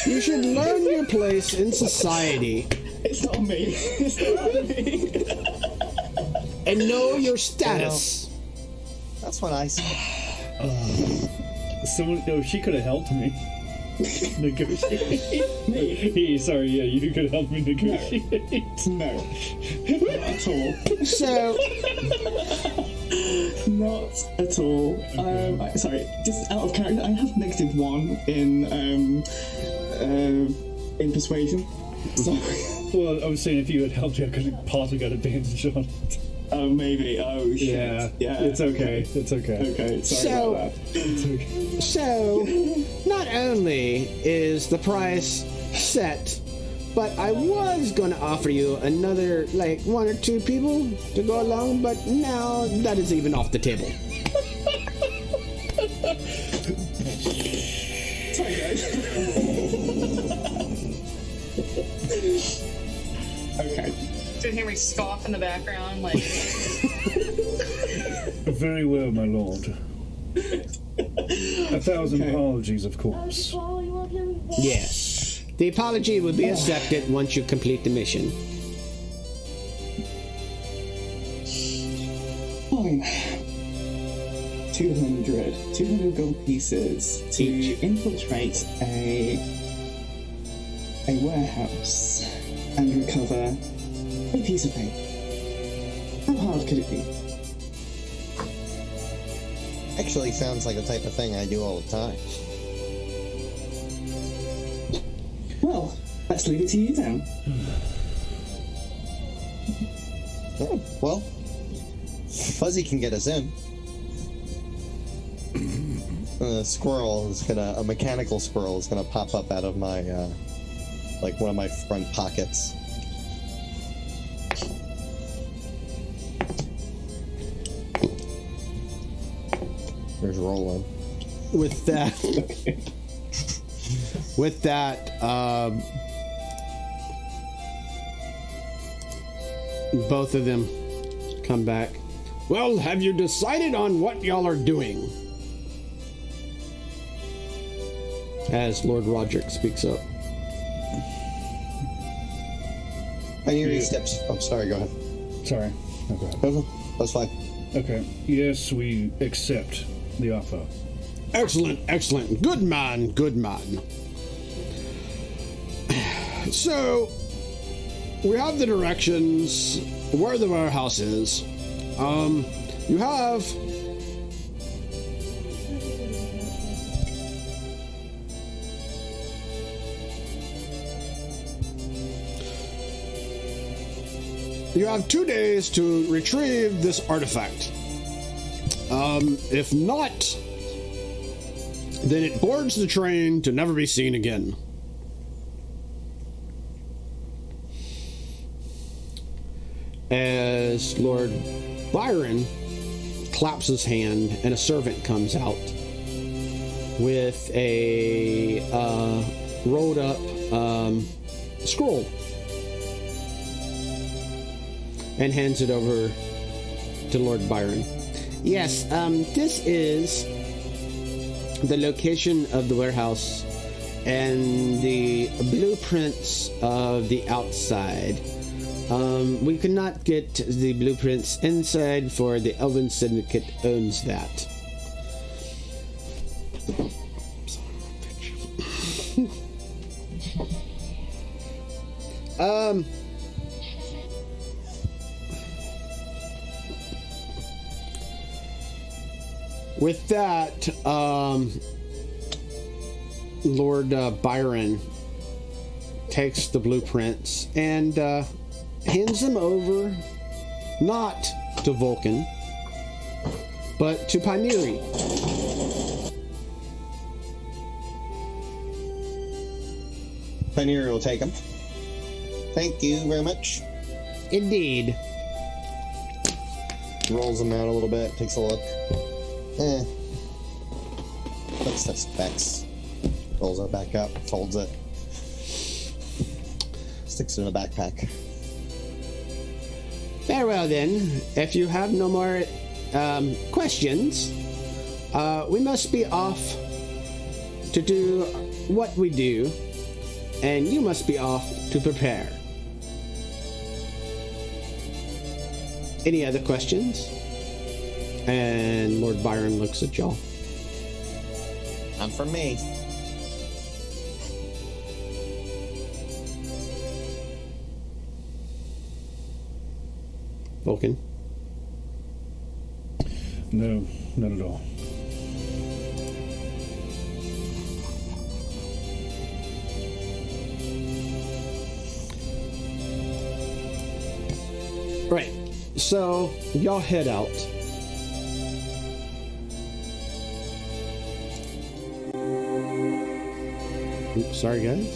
You should learn your place in society. It's not me. It's not me. And know your status. That's what I said. She could have helped me negotiate. Sorry, yeah, you could help me negotiate. No. Not at all. So, Not at all. Sorry, just out of character, I have -1 in persuasion. So, Well, I was saying if you had helped you, I could have possibly got advantage on it. oh, maybe. Oh, shit. Yeah, it's okay. It's okay. Okay, sorry about that. It's okay. So, not only is the price set, but I was going to offer you another, 1 or 2 people to go along, but now that is even off the table. Sorry, guys. Okay. Did hear me scoff in the background, like. Very well, my lord. 1,000 apologies, of course. Yes. The apology will be accepted once you complete the mission. Fine. 200 gold pieces to infiltrate a warehouse and recover a piece of paper. How hard could it be? Actually, sounds like the type of thing I do all the time. Well, let's leave it to you then. Oh, well, Fuzzy can get us in. A mechanical squirrel is gonna pop up out of my, one of my front pockets. There's Roland. With that, both of them come back. Well, have you decided on what y'all are doing? As Lord Roderick speaks up. And he steps. Oh, sorry. Go ahead. Sorry. No, go ahead. That's fine. Okay. Yes, we accept the offer. Excellent, excellent. Good man, good man. So, we have the directions where the warehouse is. You have... You have 2 days to retrieve this artifact. If not, then it boards the train to never be seen again. As Lord Byron claps his hand and a servant comes out with a rolled up scroll and hands it over to Lord Byron. Yes, this is the location of the warehouse and the blueprints of the outside. We could not get the blueprints inside, for the Elven Syndicate owns that. With that, Lord Byron takes the blueprints and hands them over, not to Vulcan, but to Paniri. Paniri will take him. Thank you very much. Indeed. Rolls him out a little bit, takes a look. Puts the specs. Rolls it back up, folds it. Sticks it in the backpack. Very well then. If you have no more questions, we must be off to do what we do, and you must be off to prepare. Any other questions? And Lord Byron looks at y'all. Not for me. Vulcan? No, not at all. Right. So, y'all head out. Oops, sorry, guys.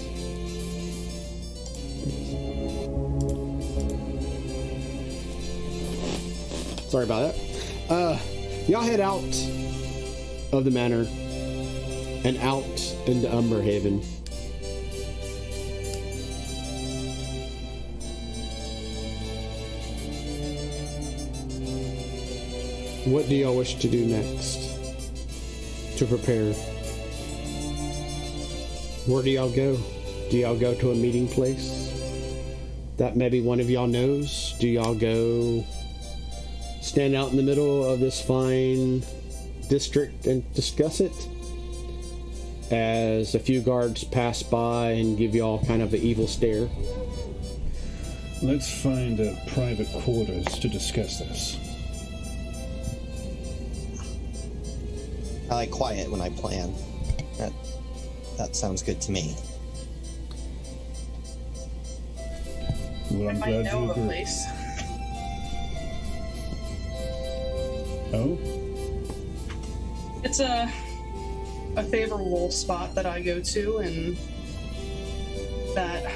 Sorry about that. Y'all head out of the manor and out into Umberhaven. What do y'all wish to do next to prepare? Where do y'all go? Do y'all go to a meeting place that maybe one of y'all knows? Do y'all go stand out in the middle of this fine district and discuss it as a few guards pass by and give y'all kind of an evil stare? Let's find private quarters to discuss this. I like quiet when I plan. That sounds good to me. Well, I'm I glad know you a agree. place. Oh? It's a favorable spot that I go to and that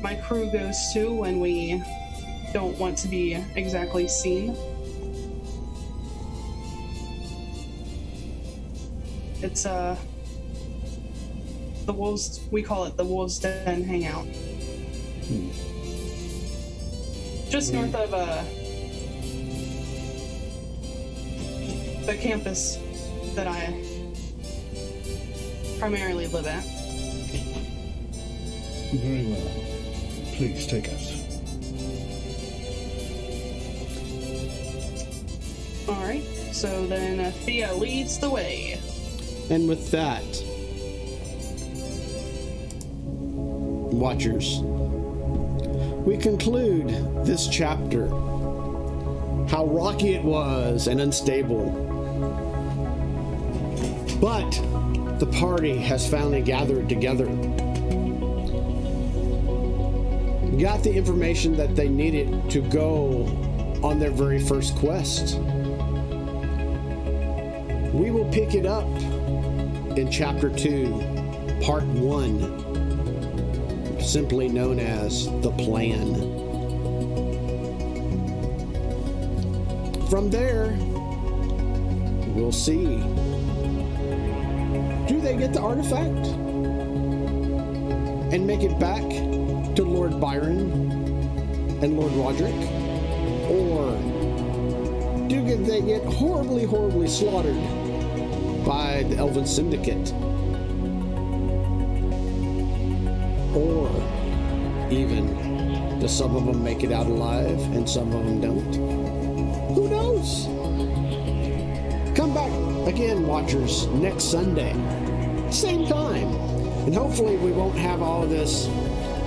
my crew goes to when we don't want to be exactly seen. It's the Wolves, we call it the Wolves Den Hangout. Just north of the campus that I primarily live at. Very well. Please take us. Alright, so then Thea leads the way. And with that, Watchers, we conclude this chapter. How rocky it was and unstable. But the party has finally gathered together. Got the information that they needed to go on their very first quest. We will pick it up in Chapter 2, Part 1, simply known as The Plan. From there, we'll see. Do they get the artifact and make it back to Lord Byron and Lord Roderick? Or do they get horribly, horribly slaughtered by the Elven Syndicate? Or even, do some of them make it out alive and some of them don't? Who knows? Come back again, Watchers, next Sunday. Same time. And hopefully we won't have all of this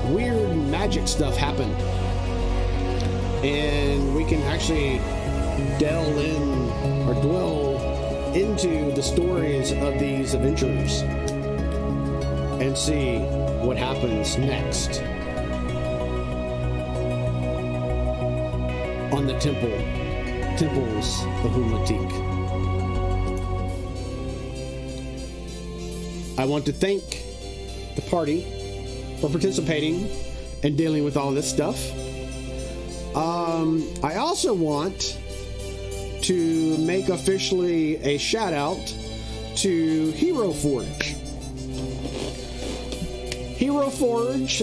weird magic stuff happen. And we can actually dwell into the stories of these adventurers and see what happens next on the temple temples of Humla-Tik. I want to thank the party for participating and dealing with all this stuff. I also want to make officially a shout out to Hero Forge. Hero Forge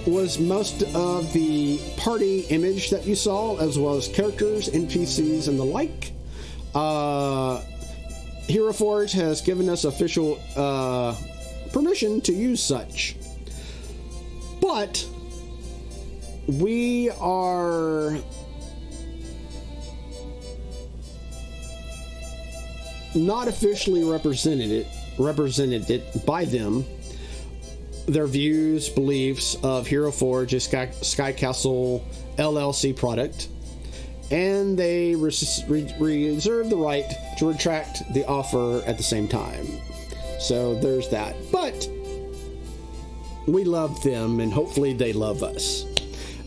was most of the party image that you saw, as well as characters, NPCs, and the like. Hero Forge has given us official permission to use such. But we are not officially represented by them. Their views, beliefs of Hero Forge is Sky Castle LLC product, and they reserve the right to retract the offer at the same time. So there's that. But we love them, and hopefully they love us.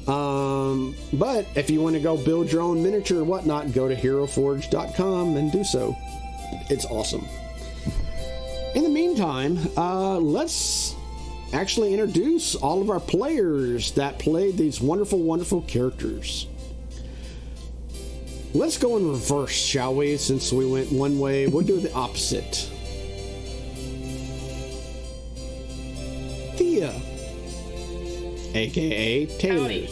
But if you want to go build your own miniature or whatnot, go to heroforge.com and do so. It's awesome. In the meantime, let's actually introduce all of our players that played these wonderful, wonderful characters. Let's go in reverse, shall we? Since we went one way, we'll do the opposite. Thea, aka Taylor. Howdy.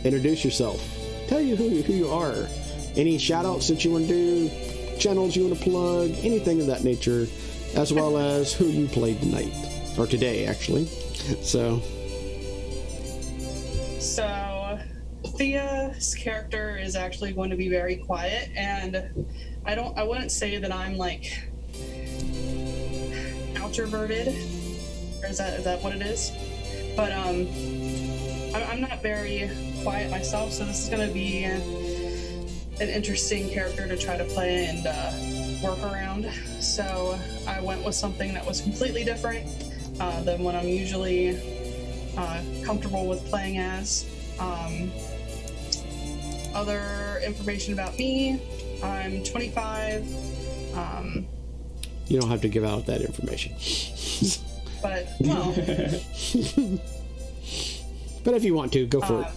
Introduce yourself. Tell you who you are. Any shout outs that you want to do, channels you want to plug, anything of that nature, as well as who you played tonight, or today actually. So Thea's character is actually going to be very quiet, and I wouldn't say that I'm like outroverted, or is that what it is? But I'm not very quiet myself, so this is going to be an interesting character to try to play and work around. So I went with something that was completely different than what I'm usually comfortable with playing as. Other information about me: I'm 25. you don't have to give out that information. But well, but if you want to, go for it.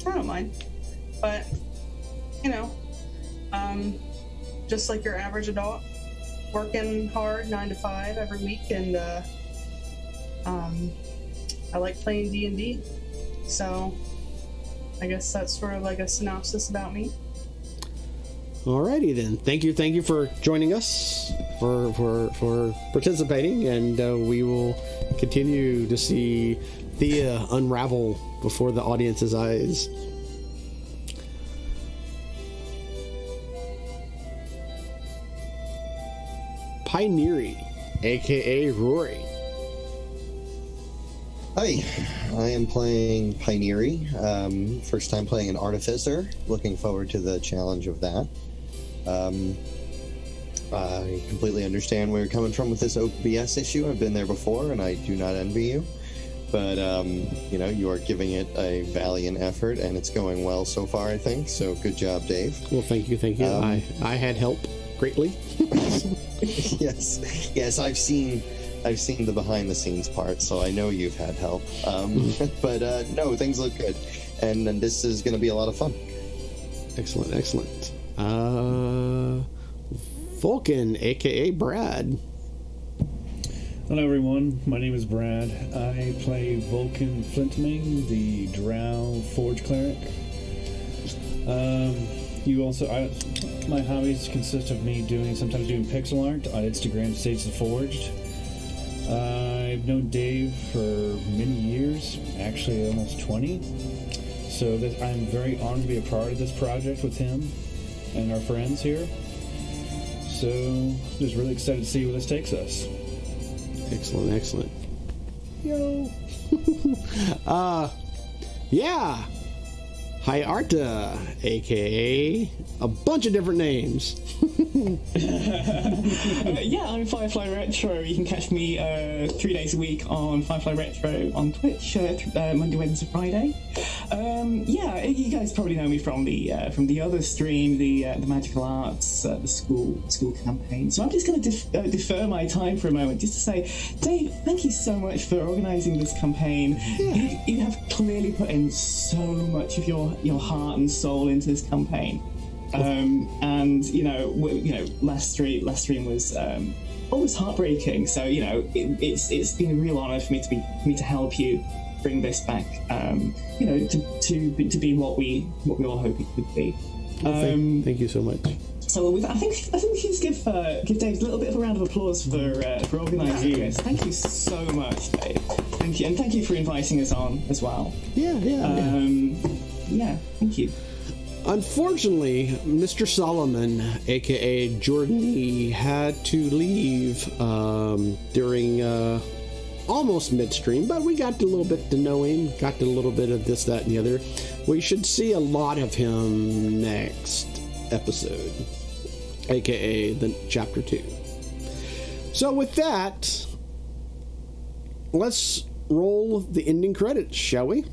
I don't mind. But you know, just like your average adult, working hard 9 to 5 every week, and I like playing D&D. So I guess that's sort of like a synopsis about me. Alrighty then. Thank you for joining us, for participating, and we will continue to see Thea unravel before the audience's eyes. Pioneery, aka Rory. Hi, I am playing Pioneery. First time playing an Artificer. Looking forward to the challenge of that. I completely understand where you're coming from with this OBS issue. I've been there before, and I do not envy you. But, you know, you are giving it a valiant effort, and it's going well so far, I think. So good job, Dave. Well, thank you. I had help greatly. Yes, I've seen the behind the scenes part, so I know you've had help. But no, things look good, and this is going to be a lot of fun. Excellent. Vulcan, aka Brad. Hello everyone, my name is Brad. I play Vulcan Flintming, the Drow Forge Cleric. My hobbies consist of me sometimes doing pixel art on Instagram States of Forged. I've known Dave for many years, actually almost 20. So I'm very honored to be a part of this project with him and our friends here. So just really excited to see where this takes us. Excellent. Yo. Yeah. Hi Arta, aka a bunch of different names. Yeah, I'm Firefly Retro. You can catch me 3 days a week on Firefly Retro on Twitch, Monday, Wednesday, Friday. Yeah, you guys probably know me from the other stream, the Magical Arts, the school campaign. So I'm just going to defer my time for a moment just to say, Dave, thank you so much for organising this campaign. Yeah. You have clearly put in so much of your heart and soul into this campaign. And last stream was almost heartbreaking. So it's been a real honour for me to help you bring this back. To be what we all hope it could be. Thank you so much. So with that, I think we can just give Dave a little bit of a round of applause for organising this. Thank you so much, Dave. Thank you, and thank you for inviting us on as well. Yeah. Thank you. Unfortunately, Mr. Solomon, aka Jordan, had to leave during almost midstream, but we got a little bit to know him, got a little bit of this, that, and the other. We should see a lot of him next episode, aka the chapter 2. So with that, let's roll the ending credits, shall we?